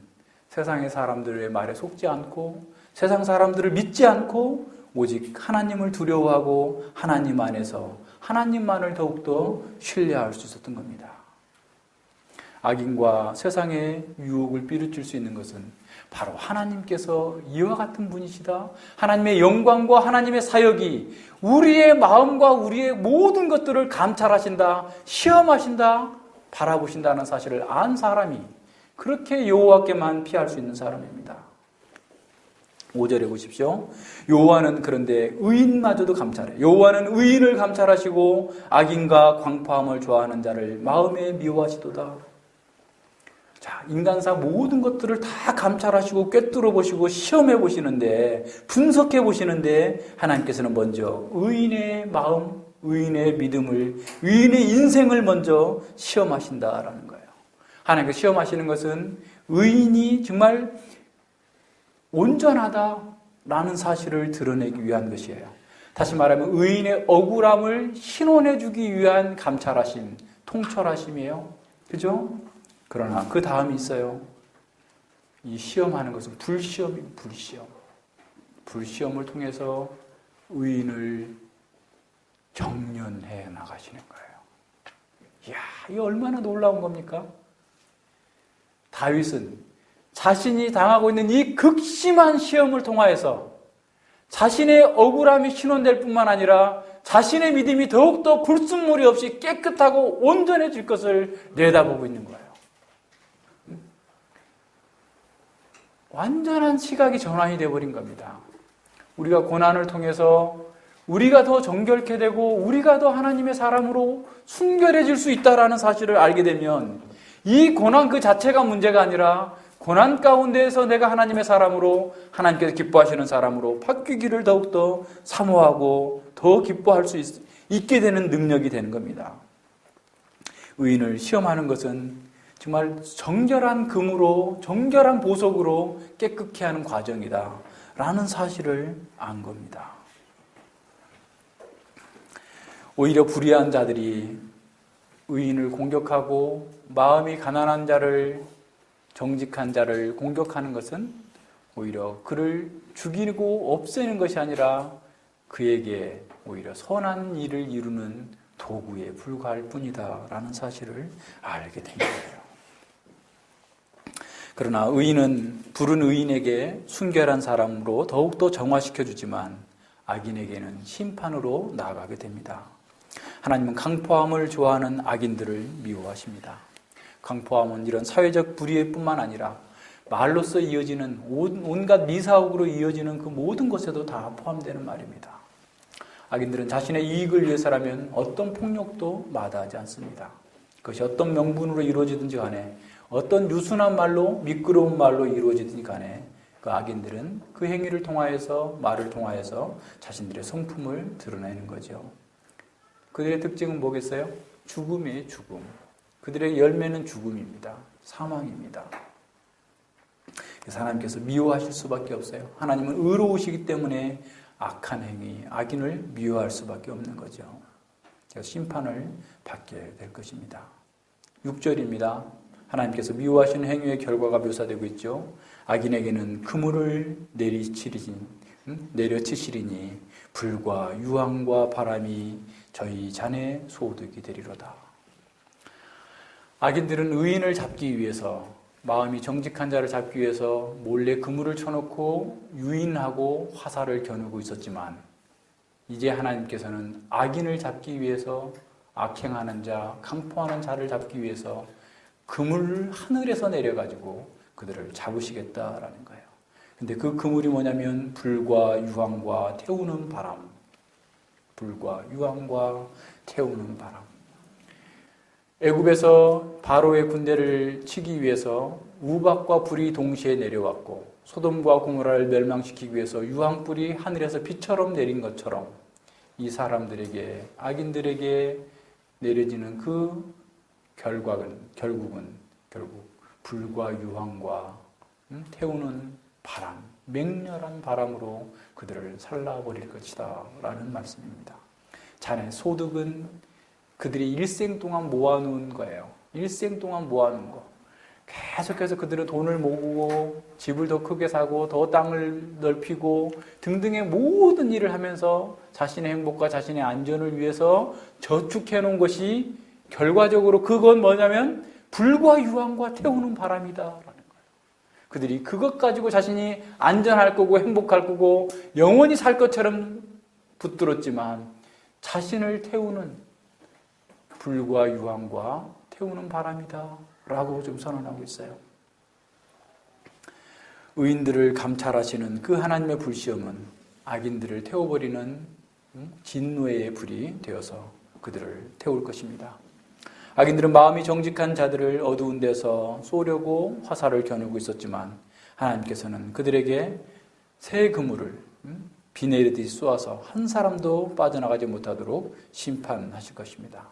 세상의 사람들의 말에 속지 않고 세상 사람들을 믿지 않고 오직 하나님을 두려워하고 하나님 안에서 하나님만을 더욱더 신뢰할 수 있었던 겁니다. 악인과 세상의 유혹을 삐르칠 수 있는 것은 바로 하나님께서 이와 같은 분이시다. 하나님의 영광과 하나님의 사역이 우리의 마음과 우리의 모든 것들을 감찰하신다, 시험하신다, 바라보신다는 사실을 안 사람이 그렇게 여호와께만 피할 수 있는 사람입니다. 5절에 보십시오. 여호와는 그런데 의인마저도 감찰해. 여호와는 의인을 감찰하시고 악인과 광포함을 좋아하는 자를 마음에 미워하시도다. 자, 인간사 모든 것들을 다 감찰하시고 꿰뚫어 보시고 시험해 보시는데, 분석해 보시는데 하나님께서는 먼저 의인의 마음, 의인의 믿음을, 의인의 인생을 먼저 시험하신다라는 거예요. 하나님께서 시험하시는 것은 의인이 정말 온전하다라는 사실을 드러내기 위한 것이에요. 다시 말하면 의인의 억울함을 신원해 주기 위한 감찰하심, 통철하심이에요. 그죠? 그러나 그 다음이 있어요. 이 시험하는 것은 불시험이에요. 불시험. 불시험을 통해서 의인을 경련해 나가시는 거예요. 이야, 이게 얼마나 놀라운 겁니까? 다윗은 자신이 당하고 있는 이 극심한 시험을 통하여서 자신의 억울함이 신원될 뿐만 아니라 자신의 믿음이 더욱더 불순물이 없이 깨끗하고 온전해질 것을 내다보고 있는 거예요. 완전한 시각이 전환이 되어버린 겁니다. 우리가 고난을 통해서 우리가 더 정결케 되고 우리가 더 하나님의 사람으로 순결해질 수 있다는 사실을 알게 되면 이 고난 그 자체가 문제가 아니라 고난 가운데에서 내가 하나님의 사람으로, 하나님께서 기뻐하시는 사람으로 바뀌기를 더욱더 사모하고 더 기뻐할 수 있게 되는 능력이 되는 겁니다. 의인을 시험하는 것은 정말 정결한 금으로, 정결한 보석으로 깨끗게 하는 과정이다 라는 사실을 안 겁니다. 오히려 불의한 자들이 의인을 공격하고 마음이 가난한 자를, 정직한 자를 공격하는 것은 오히려 그를 죽이고 없애는 것이 아니라 그에게 오히려 선한 일을 이루는 도구에 불과할 뿐이다 라는 사실을 알게 된 거예요. 그러나 의인은 부른 의인에게 순결한 사람으로 더욱더 정화시켜주지만 악인에게는 심판으로 나아가게 됩니다. 하나님은 강포함을 좋아하는 악인들을 미워하십니다. 강포함은 이런 사회적 불의뿐만 아니라 말로써 이어지는 온갖 미사옥으로 이어지는 그 모든 것에도 다 포함되는 말입니다. 악인들은 자신의 이익을 위해서라면 어떤 폭력도 마다하지 않습니다. 그것이 어떤 명분으로 이루어지든지 간에 어떤 유순한 말로 미끄러운 말로 이루어지든지 간에 그 악인들은 그 행위를 통하여서 말을 통하여서 자신들의 성품을 드러내는 거죠. 그들의 특징은 뭐겠어요? 죽음이에요. 죽음. 그들의 열매는 죽음입니다. 사망입니다. 그래서 하나님께서 미워하실 수밖에 없어요. 하나님은 의로우시기 때문에 악한 행위, 악인을 미워할 수밖에 없는 거죠. 그래서 심판을 받게 될 것입니다. 6절입니다. 하나님께서 미워하시는 행위의 결과가 묘사되고 있죠. 악인에게는 그물을 내려치시리니 불과 유황과 바람이 저희 잔의 소득이 되리로다. 악인들은 의인을 잡기 위해서, 마음이 정직한 자를 잡기 위해서 몰래 그물을 쳐놓고 유인하고 화살을 겨누고 있었지만 이제 하나님께서는 악인을 잡기 위해서, 악행하는 자, 강포하는 자를 잡기 위해서 그물을 하늘에서 내려가지고 그들을 잡으시겠다라는 거예요. 근데 그 그물이 뭐냐면 불과 유황과 태우는 바람. 불과 유황과 태우는 바람. 애굽에서 바로의 군대를 치기 위해서 우박과 불이 동시에 내려왔고 소돔과 고모라를 멸망시키기 위해서 유황불이 하늘에서 비처럼 내린 것처럼 이 사람들에게, 악인들에게 내려지는 그 결국 불과 유황과 태우는 바람, 맹렬한 바람으로 그들을 살라버릴 것이다 라는 말씀입니다. 잔의 소득은 그들이 일생 동안 모아놓은 거예요. 일생 동안 모아놓은 거. 계속해서 그들은 돈을 모으고 집을 더 크게 사고 더 땅을 넓히고 등등의 모든 일을 하면서 자신의 행복과 자신의 안전을 위해서 저축해 놓은 것이 결과적으로 그건 뭐냐면 불과 유황과 태우는 바람이다라는 거예요. 그들이 그것 가지고 자신이 안전할 거고 행복할 거고 영원히 살 것처럼 붙들었지만 자신을 태우는 불과 유황과 태우는 바람이다 라고 좀 선언하고 있어요. 의인들을 감찰하시는 그 하나님의 불시험은 악인들을 태워버리는 진노의 불이 되어서 그들을 태울 것입니다. 악인들은 마음이 정직한 자들을 어두운 데서 쏘려고 화살을 겨누고 있었지만 하나님께서는 그들에게 새 그물을 비 내리듯이 쏘아서 한 사람도 빠져나가지 못하도록 심판하실 것입니다.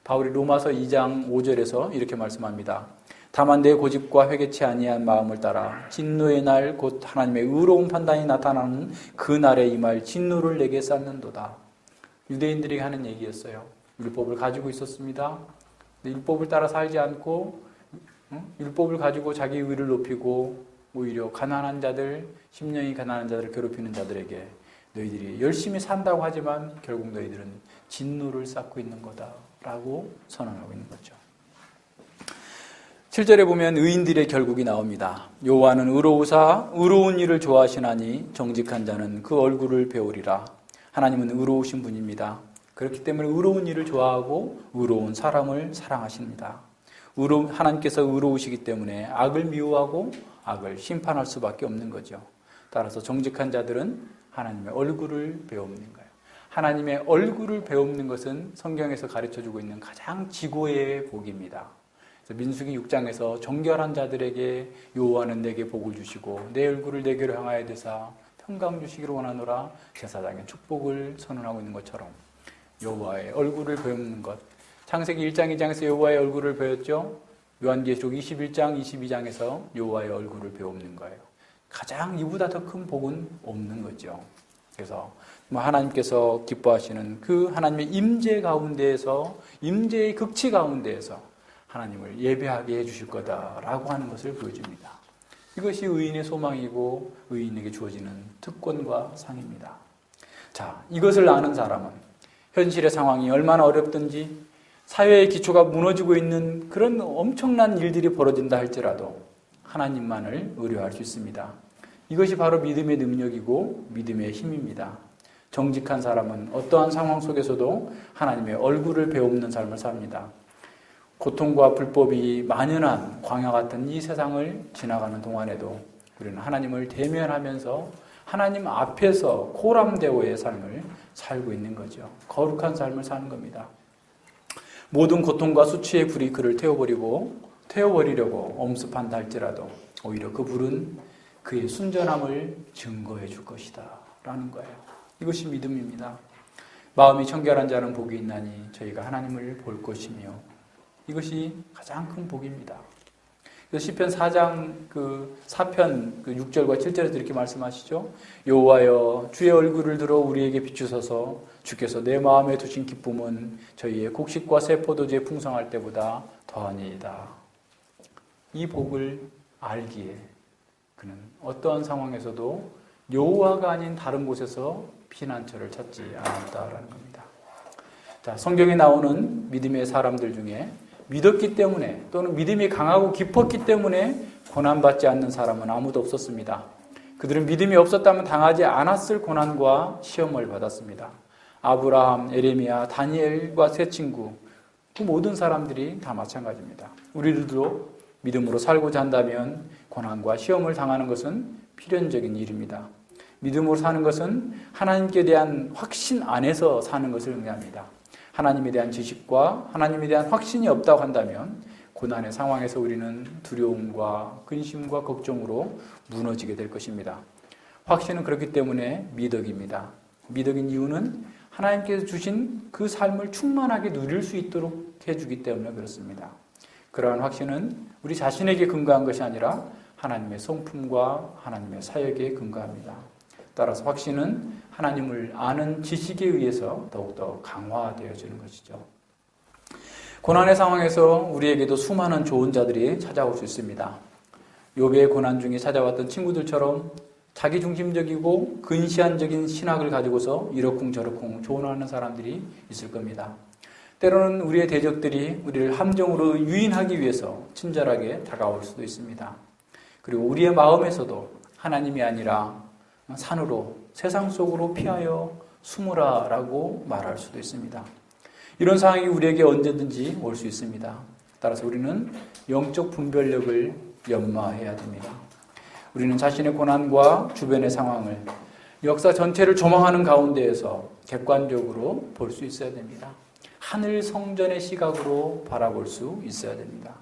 바울이 로마서 2장 5절에서 이렇게 말씀합니다. 다만 내 고집과 회개치 아니한 마음을 따라 진노의 날 곧 하나님의 의로운 판단이 나타나는 그 날에 임할 진노를 내게 쌓는도다. 유대인들에게 하는 얘기였어요. 율법을 가지고 있었습니다. 율법을 따라 살지 않고 율법을 가지고 자기 의를 높이고 오히려 가난한 자들, 심령이 가난한 자들을 괴롭히는 자들에게 너희들이 열심히 산다고 하지만 결국 너희들은 진노를 쌓고 있는 거다라고 선언하고 있는 거죠. 7절에 보면 의인들의 결국이 나옵니다. 여호와는 의로우사 의로운 일을 좋아하시나니 정직한 자는 그 얼굴을 배우리라. 하나님은 의로우신 분입니다. 그렇기 때문에 의로운 일을 좋아하고 의로운 사람을 사랑하십니다. 하나님께서 의로우시기 때문에 악을 미워하고 악을 심판할 수밖에 없는 거죠. 따라서 정직한 자들은 하나님의 얼굴을 배우는 거예요. 하나님의 얼굴을 배우는 것은 성경에서 가르쳐주고 있는 가장 지고의 복입니다. 민수기 6장에서 정결한 자들에게 여호와는 내게 복을 주시고 내 얼굴을 내게로 향하여 대사 평강 주시기를 원하노라 제사장의 축복을 선언하고 있는 것처럼 여호와의 얼굴을 배우는 것. 창세기 1장 2장에서 여호와의 얼굴을 배웠죠. 요한계시록 21장 22장에서 여호와의 얼굴을 배우는 거예요. 가장 이보다 더 큰 복은 없는 거죠. 그래서 하나님께서 기뻐하시는 그 하나님의 임재 가운데에서, 임재의 극치 가운데에서 하나님을 예배하게 해주실 거다라고 하는 것을 보여줍니다. 이것이 의인의 소망이고 의인에게 주어지는 특권과 상입니다. 자, 이것을 아는 사람은 현실의 상황이 얼마나 어렵든지 사회의 기초가 무너지고 있는 그런 엄청난 일들이 벌어진다 할지라도 하나님만을 의뢰할 수 있습니다. 이것이 바로 믿음의 능력이고 믿음의 힘입니다. 정직한 사람은 어떠한 상황 속에서도 하나님의 얼굴을 배우는 삶을 삽니다. 고통과 불법이 만연한 광야 같은 이 세상을 지나가는 동안에도 우리는 하나님을 대면하면서 하나님 앞에서 코람데오의 삶을 살고 있는 거죠. 거룩한 삶을 사는 겁니다. 모든 고통과 수치의 불이 그를 태워버리려고 엄습한다 할지라도 오히려 그 불은 그의 순전함을 증거해 줄 것이다 라는 거예요. 이것이 믿음입니다. 마음이 청결한 자는 복이 있나니 저희가 하나님을 볼 것이며, 이것이 가장 큰 복입니다. 그래서 시편 4장 4편 6절과 7절에서 이렇게 말씀하시죠. 여호와여 주의 얼굴을 들어 우리에게 비추소서. 주께서 내 마음에 두신 기쁨은 저희의 곡식과 새 포도주에 풍성할 때보다 더하니이다. 이 복을 알기에 그는 어떠한 상황에서도 여호와가 아닌 다른 곳에서 피난처를 찾지 않았다라는 겁니다. 자, 성경에 나오는 믿음의 사람들 중에 믿었기 때문에 또는 믿음이 강하고 깊었기 때문에 고난받지 않는 사람은 아무도 없었습니다. 그들은 믿음이 없었다면 당하지 않았을 고난과 시험을 받았습니다. 아브라함, 에레미야, 다니엘과 세 친구, 그 모든 사람들이 다 마찬가지입니다. 우리들도 믿음으로 살고자 한다면 고난과 시험을 당하는 것은 필연적인 일입니다. 믿음으로 사는 것은 하나님께 대한 확신 안에서 사는 것을 의미합니다. 하나님에 대한 지식과 하나님에 대한 확신이 없다고 한다면 고난의 상황에서 우리는 두려움과 근심과 걱정으로 무너지게 될 것입니다. 확신은 그렇기 때문에 미덕입니다. 미덕인 이유는 하나님께서 주신 그 삶을 충만하게 누릴 수 있도록 해주기 때문에 그렇습니다. 그러한 확신은 우리 자신에게 근거한 것이 아니라 하나님의 성품과 하나님의 사역에 근거합니다. 따라서 확신은 하나님을 아는 지식에 의해서 더욱더 강화되어지는 것이죠. 고난의 상황에서 우리에게도 수많은 좋은 자들이 찾아올 수 있습니다. 욥의 고난 중에 찾아왔던 친구들처럼 자기중심적이고 근시안적인 신학을 가지고서 이러쿵저러쿵 조언하는 사람들이 있을 겁니다. 때로는 우리의 대적들이 우리를 함정으로 유인하기 위해서 친절하게 다가올 수도 있습니다. 그리고 우리의 마음에서도 하나님이 아니라 산으로, 세상 속으로 피하여 숨으라 라고 말할 수도 있습니다. 이런 상황이 우리에게 언제든지 올 수 있습니다. 따라서 우리는 영적 분별력을 연마해야 됩니다. 우리는 자신의 고난과 주변의 상황을 역사 전체를 조망하는 가운데에서 객관적으로 볼 수 있어야 됩니다. 하늘 성전의 시각으로 바라볼 수 있어야 됩니다.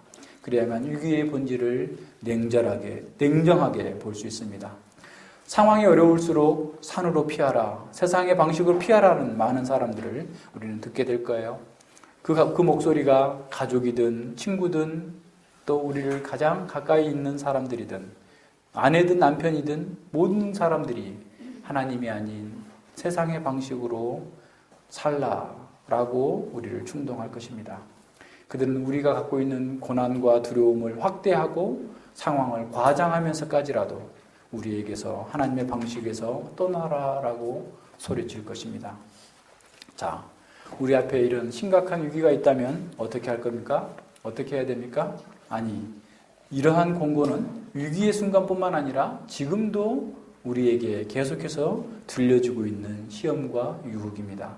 그래야만 위기의 본질을 냉정하게 볼 수 있습니다. 상황이 어려울수록 산으로 피하라, 세상의 방식으로 피하라는 많은 사람들을 우리는 듣게 될 거예요. 그 목소리가 가족이든 친구든 또 우리를 가장 가까이 있는 사람들이든 아내든 남편이든 모든 사람들이 하나님이 아닌 세상의 방식으로 살라라고 우리를 충동할 것입니다. 그들은 우리가 갖고 있는 고난과 두려움을 확대하고 상황을 과장하면서까지라도 우리에게서 하나님의 방식에서 떠나라라고 소리칠 것입니다. 자, 우리 앞에 이런 심각한 위기가 있다면 어떻게 할 겁니까? 어떻게 해야 됩니까? 아니, 이러한 공고는 위기의 순간뿐만 아니라 지금도 우리에게 계속해서 들려주고 있는 시험과 유혹입니다.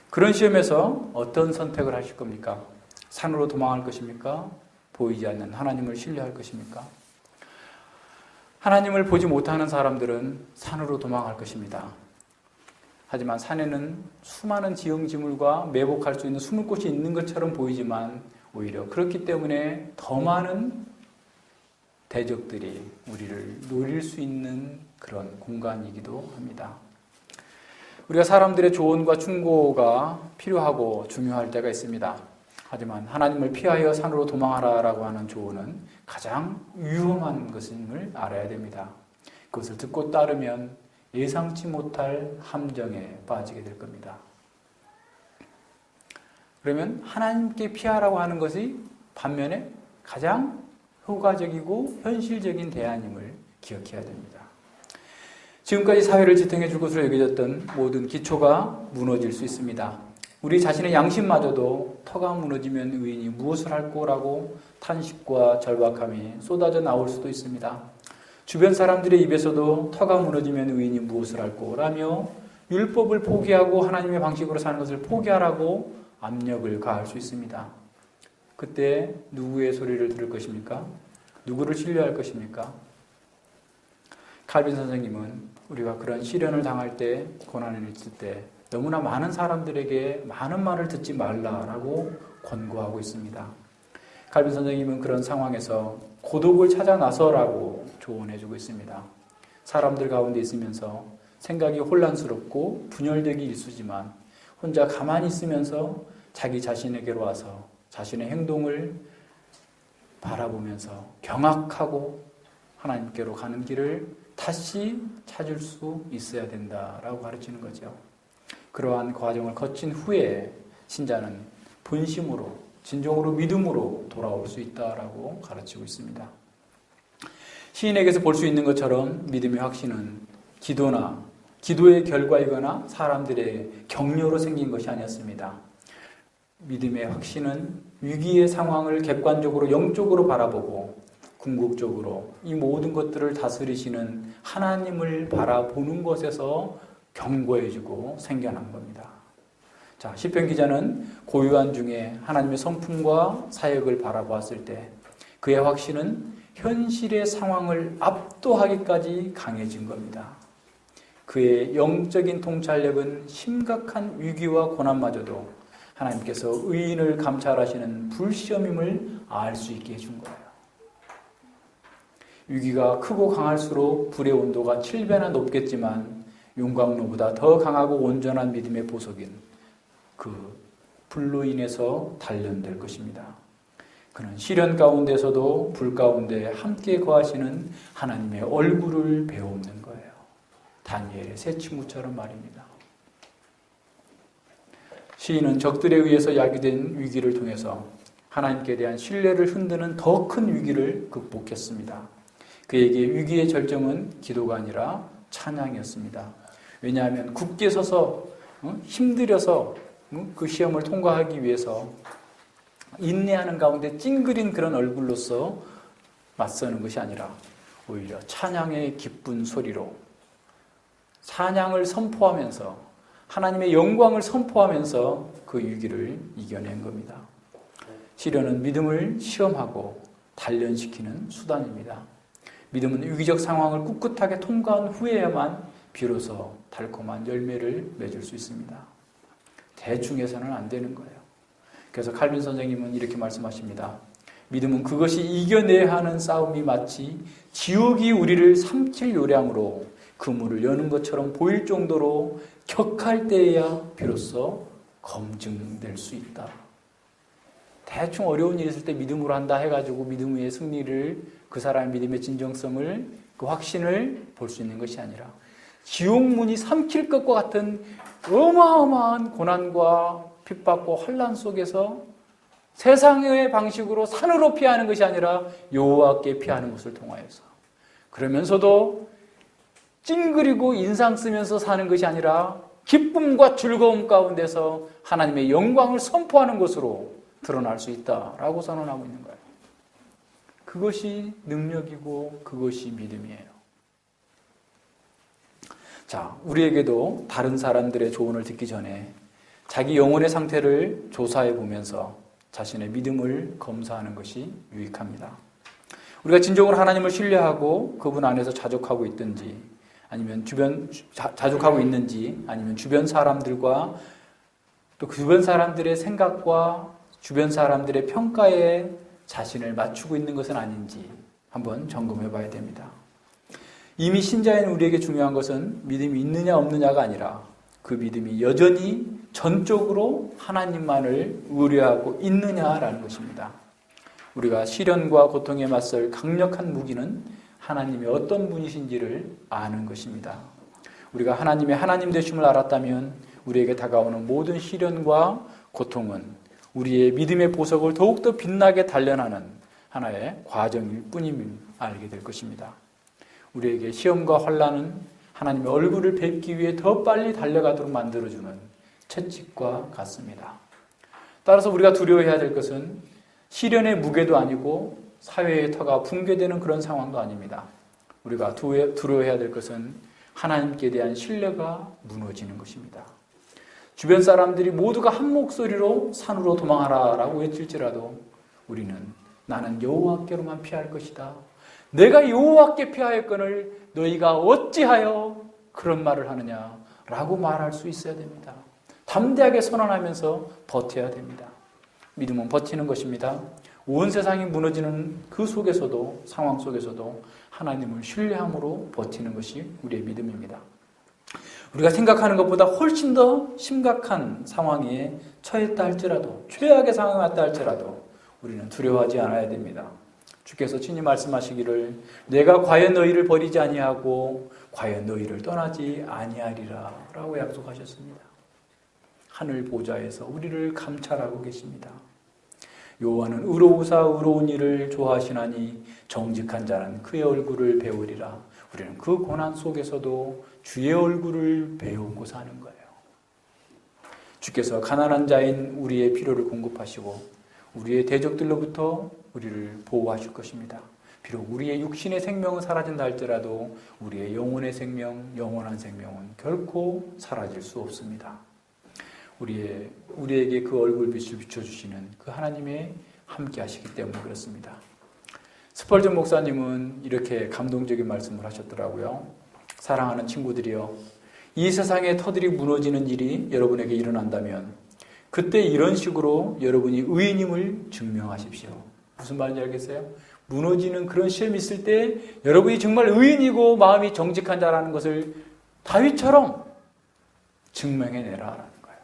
그런 시험에서 어떤 선택을 하실 겁니까? 산으로 도망할 것입니까? 보이지 않는 하나님을 신뢰할 것입니까? 하나님을 보지 못하는 사람들은 산으로 도망할 것입니다. 하지만 산에는 수많은 지형지물과 매복할 수 있는 숨을 곳이 있는 것처럼 보이지만 오히려 그렇기 때문에 더 많은 대적들이 우리를 노릴 수 있는 그런 공간이기도 합니다. 우리가 사람들의 조언과 충고가 필요하고 중요할 때가 있습니다. 하지만 하나님을 피하여 산으로 도망하라라고 하는 조언은 가장 위험한 것임을 알아야 됩니다. 그것을 듣고 따르면 예상치 못할 함정에 빠지게 될 겁니다. 그러면 하나님께 피하라고 하는 것이 반면에 가장 효과적이고 현실적인 대안임을 기억해야 됩니다. 지금까지 사회를 지탱해 줄 것으로 여겨졌던 모든 기초가 무너질 수 있습니다. 우리 자신의 양심마저도 터가 무너지면 의인이 무엇을 할 거라고 탄식과 절박함이 쏟아져 나올 수도 있습니다. 주변 사람들의 입에서도 터가 무너지면 의인이 무엇을 할 거라며 율법을 포기하고 하나님의 방식으로 사는 것을 포기하라고 압력을 가할 수 있습니다. 그때 누구의 소리를 들을 것입니까? 누구를 신뢰할 것입니까? 칼빈 선생님은 우리가 그런 시련을 당할 때, 고난을 있을 때 너무나 많은 사람들에게 많은 말을 듣지 말라라고 권고하고 있습니다. 칼빈 선생님은 그런 상황에서 고독을 찾아 나서라고 조언해주고 있습니다. 사람들 가운데 있으면서 생각이 혼란스럽고 분열되기 일쑤지만 혼자 가만히 있으면서 자기 자신에게로 와서 자신의 행동을 바라보면서 경악하고 하나님께로 가는 길을 다시 찾을 수 있어야 된다라고 가르치는 거죠. 그러한 과정을 거친 후에 신자는 본심으로, 진정으로 믿음으로 돌아올 수 있다라고 가르치고 있습니다. 시인에게서 볼 수 있는 것처럼 믿음의 확신은 기도의 결과이거나 사람들의 격려로 생긴 것이 아니었습니다. 믿음의 확신은 위기의 상황을 객관적으로 영적으로 바라보고 궁극적으로 이 모든 것들을 다스리시는 하나님을 바라보는 것에서 견고해지고 생겨난 겁니다. 자, 시편 기자는 고요한 중에 하나님의 성품과 사역을 바라보았을 때 그의 확신은 현실의 상황을 압도하기까지 강해진 겁니다. 그의 영적인 통찰력은 심각한 위기와 고난마저도 하나님께서 의인을 감찰하시는 불시험임을 알 수 있게 해준 거예요. 위기가 크고 강할수록 불의 온도가 7배나 높겠지만 용광로보다 더 강하고 온전한 믿음의 보석인 그 불로 인해서 단련될 것입니다. 그는 시련 가운데서도 불 가운데 함께 거하시는 하나님의 얼굴을 배우는 거예요. 다니엘의 세 친구처럼 말입니다. 시인은 적들에 의해서 야기된 위기를 통해서 하나님께 대한 신뢰를 흔드는 더 큰 위기를 극복했습니다. 그에게 위기의 절정은 기도가 아니라 찬양이었습니다. 왜냐하면 굳게 서서 힘들여서 그 시험을 통과하기 위해서 인내하는 가운데 찡그린 그런 얼굴로서 맞서는 것이 아니라 오히려 찬양의 기쁜 소리로 찬양을 선포하면서 하나님의 영광을 선포하면서 그 위기를 이겨낸 겁니다. 시련은 믿음을 시험하고 단련시키는 수단입니다. 믿음은 위기적 상황을 꿋꿋하게 통과한 후에야만 비로소 달콤한 열매를 맺을 수 있습니다. 대충 해서는 안 되는 거예요. 그래서 칼빈 선생님은 이렇게 말씀하십니다. 믿음은 그것이 이겨내야 하는 싸움이 마치 지옥이 우리를 삼킬 요량으로 그물을 여는 것처럼 보일 정도로 격할 때에야 비로소 검증될 수 있다. 대충 어려운 일이 있을 때 믿음으로 한다 해가지고 믿음의 승리를, 그 사람의 믿음의 진정성을, 그 확신을 볼 수 있는 것이 아니라 지옥문이 삼킬 것과 같은 어마어마한 고난과 핍박과 환난 속에서 세상의 방식으로 산으로 피하는 것이 아니라 여호와께 피하는 것을 통하여서, 그러면서도 찡그리고 인상 쓰면서 사는 것이 아니라 기쁨과 즐거움 가운데서 하나님의 영광을 선포하는 것으로 드러날 수 있다라고 선언하고 있는 거예요. 그것이 능력이고 그것이 믿음이에요. 자, 우리에게도 다른 사람들의 조언을 듣기 전에 자기 영혼의 상태를 조사해 보면서 자신의 믿음을 검사하는 것이 유익합니다. 우리가 진정으로 하나님을 신뢰하고 그분 안에서 자족하고 있든지, 아니면 자족하고 있는지, 아니면 주변 사람들과 또 주변 사람들의 생각과 주변 사람들의 평가에 자신을 맞추고 있는 것은 아닌지 한번 점검해 봐야 됩니다. 이미 신자인 우리에게 중요한 것은 믿음이 있느냐 없느냐가 아니라 그 믿음이 여전히 전적으로 하나님만을 의뢰하고 있느냐라는 것입니다. 우리가 시련과 고통에 맞설 강력한 무기는 하나님이 어떤 분이신지를 아는 것입니다. 우리가 하나님의 하나님 되심을 알았다면 우리에게 다가오는 모든 시련과 고통은 우리의 믿음의 보석을 더욱더 빛나게 단련하는 하나의 과정일 뿐임을 알게 될 것입니다. 우리에게 시험과 환난은 하나님의 얼굴을 뵙기 위해 더 빨리 달려가도록 만들어주는 채찍과 같습니다. 따라서 우리가 두려워해야 될 것은 시련의 무게도 아니고 사회의 터가 붕괴되는 그런 상황도 아닙니다. 우리가 두려워해야 될 것은 하나님께 대한 신뢰가 무너지는 것입니다. 주변 사람들이 모두가 한 목소리로 산으로 도망하라라고 외칠지라도 우리는 나는 여호와께로만 피할 것이다. 내가 여호와께 피하였거늘 너희가 어찌하여 그런 말을 하느냐라고 말할 수 있어야 됩니다. 담대하게 선언하면서 버텨야 됩니다. 믿음은 버티는 것입니다. 온 세상이 무너지는 그 속에서도, 상황 속에서도 하나님을 신뢰함으로 버티는 것이 우리의 믿음입니다. 우리가 생각하는 것보다 훨씬 더 심각한 상황에 처했다 할지라도, 최악의 상황에 왔다 할지라도 우리는 두려워하지 않아야 됩니다. 주께서 친히 말씀하시기를 내가 과연 너희를 버리지 아니하고 과연 너희를 떠나지 아니하리라 라고 약속하셨습니다. 하늘 보좌에서 우리를 감찰하고 계십니다. 여호와는 의로우사 의로운 일을 좋아하시나니 정직한 자는 그의 얼굴을 배우리라. 우리는 그 고난 속에서도 주의 얼굴을 배우고 사는 거예요. 주께서 가난한 자인 우리의 필요를 공급하시고 우리의 대적들로부터 우리를 보호하실 것입니다. 비록 우리의 육신의 생명은 사라진다 할지라도 우리의 영혼의 생명, 영원한 생명은 결코 사라질 수 없습니다. 우리에게 그 얼굴빛을 비춰주시는 그 하나님의 함께 하시기 때문에 그렇습니다. 스펄전 목사님은 이렇게 감동적인 말씀을 하셨더라고요. 사랑하는 친구들이여, 이 세상에 터들이 무너지는 일이 여러분에게 일어난다면 그때 이런 식으로 여러분이 의인임을 증명하십시오. 무슨 말인지 알겠어요? 무너지는 그런 시험이 있을 때 여러분이 정말 의인이고 마음이 정직한 자라는 것을 다윗처럼 증명해내라라는 거예요.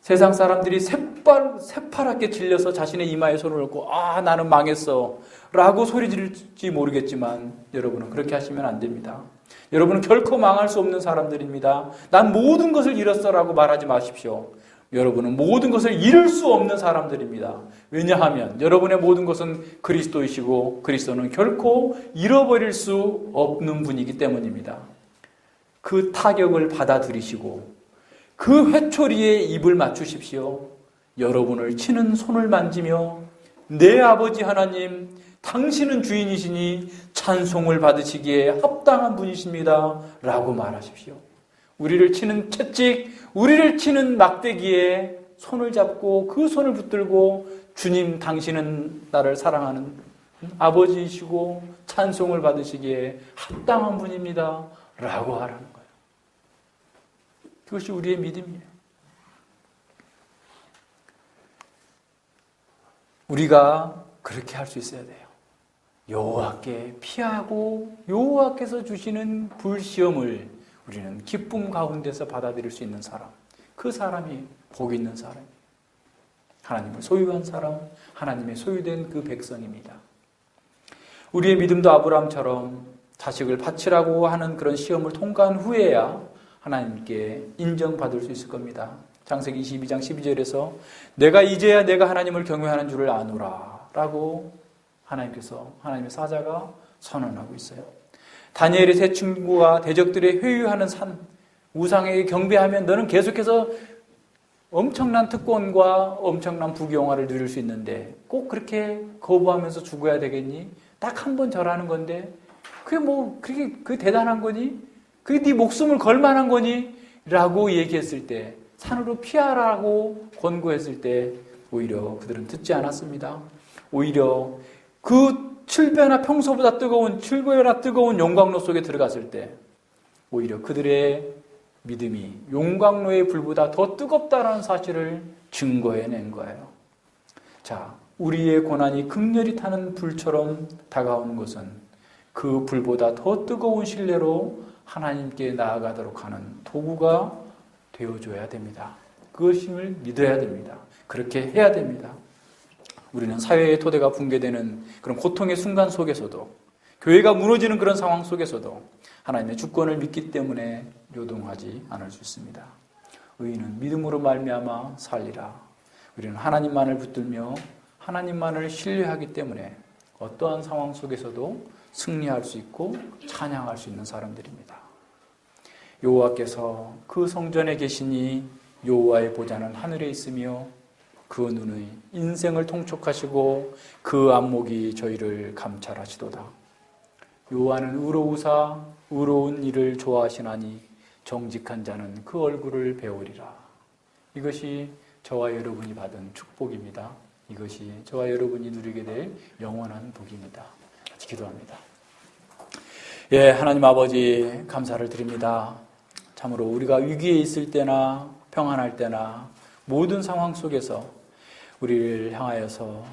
세상 사람들이 새파랗게 질려서 자신의 이마에 손을 얹고 나는 망했어 라고 소리 지를지 모르겠지만 여러분은 그렇게 하시면 안 됩니다. 여러분은 결코 망할 수 없는 사람들입니다. 난 모든 것을 잃었어 라고 말하지 마십시오. 여러분은 모든 것을 잃을 수 없는 사람들입니다. 왜냐하면 여러분의 모든 것은 그리스도이시고 그리스도는 결코 잃어버릴 수 없는 분이기 때문입니다. 그 타격을 받아들이시고 그 회초리에 입을 맞추십시오. 여러분을 치는 손을 만지며 내 아버지 하나님, 당신은 주인이시니 찬송을 받으시기에 합당한 분이십니다 라고 말하십시오. 우리를 치는 채찍, 우리를 치는 막대기에 손을 잡고 그 손을 붙들고 주님, 당신은 나를 사랑하는 아버지이시고 찬송을 받으시기에 합당한 분입니다 라고 하라는 거예요. 그것이 우리의 믿음이에요. 우리가 그렇게 할 수 있어야 돼요. 여호와께 피하고 여호와께서 주시는 불시험을 우리는 기쁨 가운데서 받아들일 수 있는 사람, 그 사람이 복 있는 사람이에요. 하나님을 소유한 사람, 하나님의 소유된 그 백성입니다. 우리의 믿음도 아브라함처럼 자식을 바치라고 하는 그런 시험을 통과한 후에야 하나님께 인정받을 수 있을 겁니다. 창세기 22장 12절에서 내가 이제야 내가 하나님을 경외하는 줄을 아노라 라고 하나님의 사자가 선언하고 있어요. 다니엘의 세 친구가 대적들의 회유하는 산, 우상에게 경배하면 너는 계속해서 엄청난 특권과 엄청난 부귀영화를 누릴 수 있는데 꼭 그렇게 거부하면서 죽어야 되겠니? 딱 한 번 절하는 건데 그게 대단한 거니? 그게 네 목숨을 걸 만한 거니? 라고 얘기했을 때, 산으로 피하라고 권고했을 때 오히려 그들은 듣지 않았습니다. 오히려 그 7배나 평소보다 뜨거운 7배나 뜨거운 용광로 속에 들어갔을 때 오히려 그들의 믿음이 용광로의 불보다 더 뜨겁다라는 사실을 증거해낸 거예요. 자, 우리의 고난이 극렬히 타는 불처럼 다가오는 것은 그 불보다 더 뜨거운 신뢰로 하나님께 나아가도록 하는 도구가 되어줘야 됩니다. 그것임을 믿어야 됩니다. 그렇게 해야 됩니다. 우리는 사회의 토대가 붕괴되는 그런 고통의 순간 속에서도, 교회가 무너지는 그런 상황 속에서도 하나님의 주권을 믿기 때문에 요동하지 않을 수 있습니다. 의인은 믿음으로 말미암아 살리라. 우리는 하나님만을 붙들며 하나님만을 신뢰하기 때문에 어떠한 상황 속에서도 승리할 수 있고 찬양할 수 있는 사람들입니다. 여호와께서 그 성전에 계시니 여호와의 보좌는 하늘에 있으며 그 눈의 인생을 통촉하시고 그 안목이 저희를 감찰하시도다. 여호와는 의로운 일을 좋아하시나니 정직한 자는 그 얼굴을 배우리라. 이것이 저와 여러분이 받은 축복입니다. 이것이 저와 여러분이 누리게 될 영원한 복입니다. 같이 기도합니다. 예, 하나님 아버지 감사를 드립니다. 참으로 우리가 위기에 있을 때나 평안할 때나 모든 상황 속에서 우리를 향하여서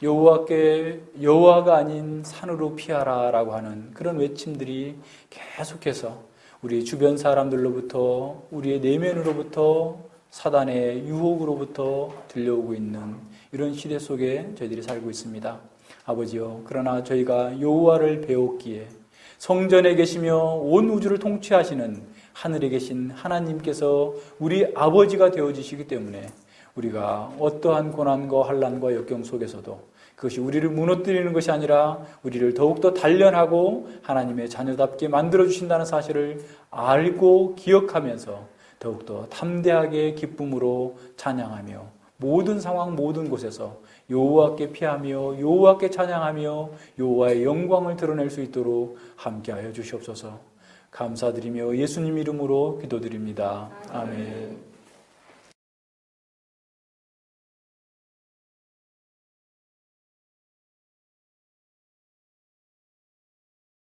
여호와가 아닌 산으로 피하라라고 하는 그런 외침들이 계속해서 우리 주변 사람들로부터 우리의 내면으로부터 사단의 유혹으로부터 들려오고 있는 이런 시대 속에 저희들이 살고 있습니다. 아버지요, 그러나 저희가 여호와를 배웠기에 성전에 계시며 온 우주를 통치하시는 하늘에 계신 하나님께서 우리 아버지가 되어주시기 때문에 우리가 어떠한 고난과 환난과 역경 속에서도 그것이 우리를 무너뜨리는 것이 아니라 우리를 더욱더 단련하고 하나님의 자녀답게 만들어주신다는 사실을 알고 기억하면서 더욱더 담대하게 기쁨으로 찬양하며 모든 상황 모든 곳에서 여호와께 피하며 여호와께 찬양하며 여호와의 영광을 드러낼 수 있도록 함께하여 주시옵소서. 감사드리며 예수님 이름으로 기도드립니다. 아멘.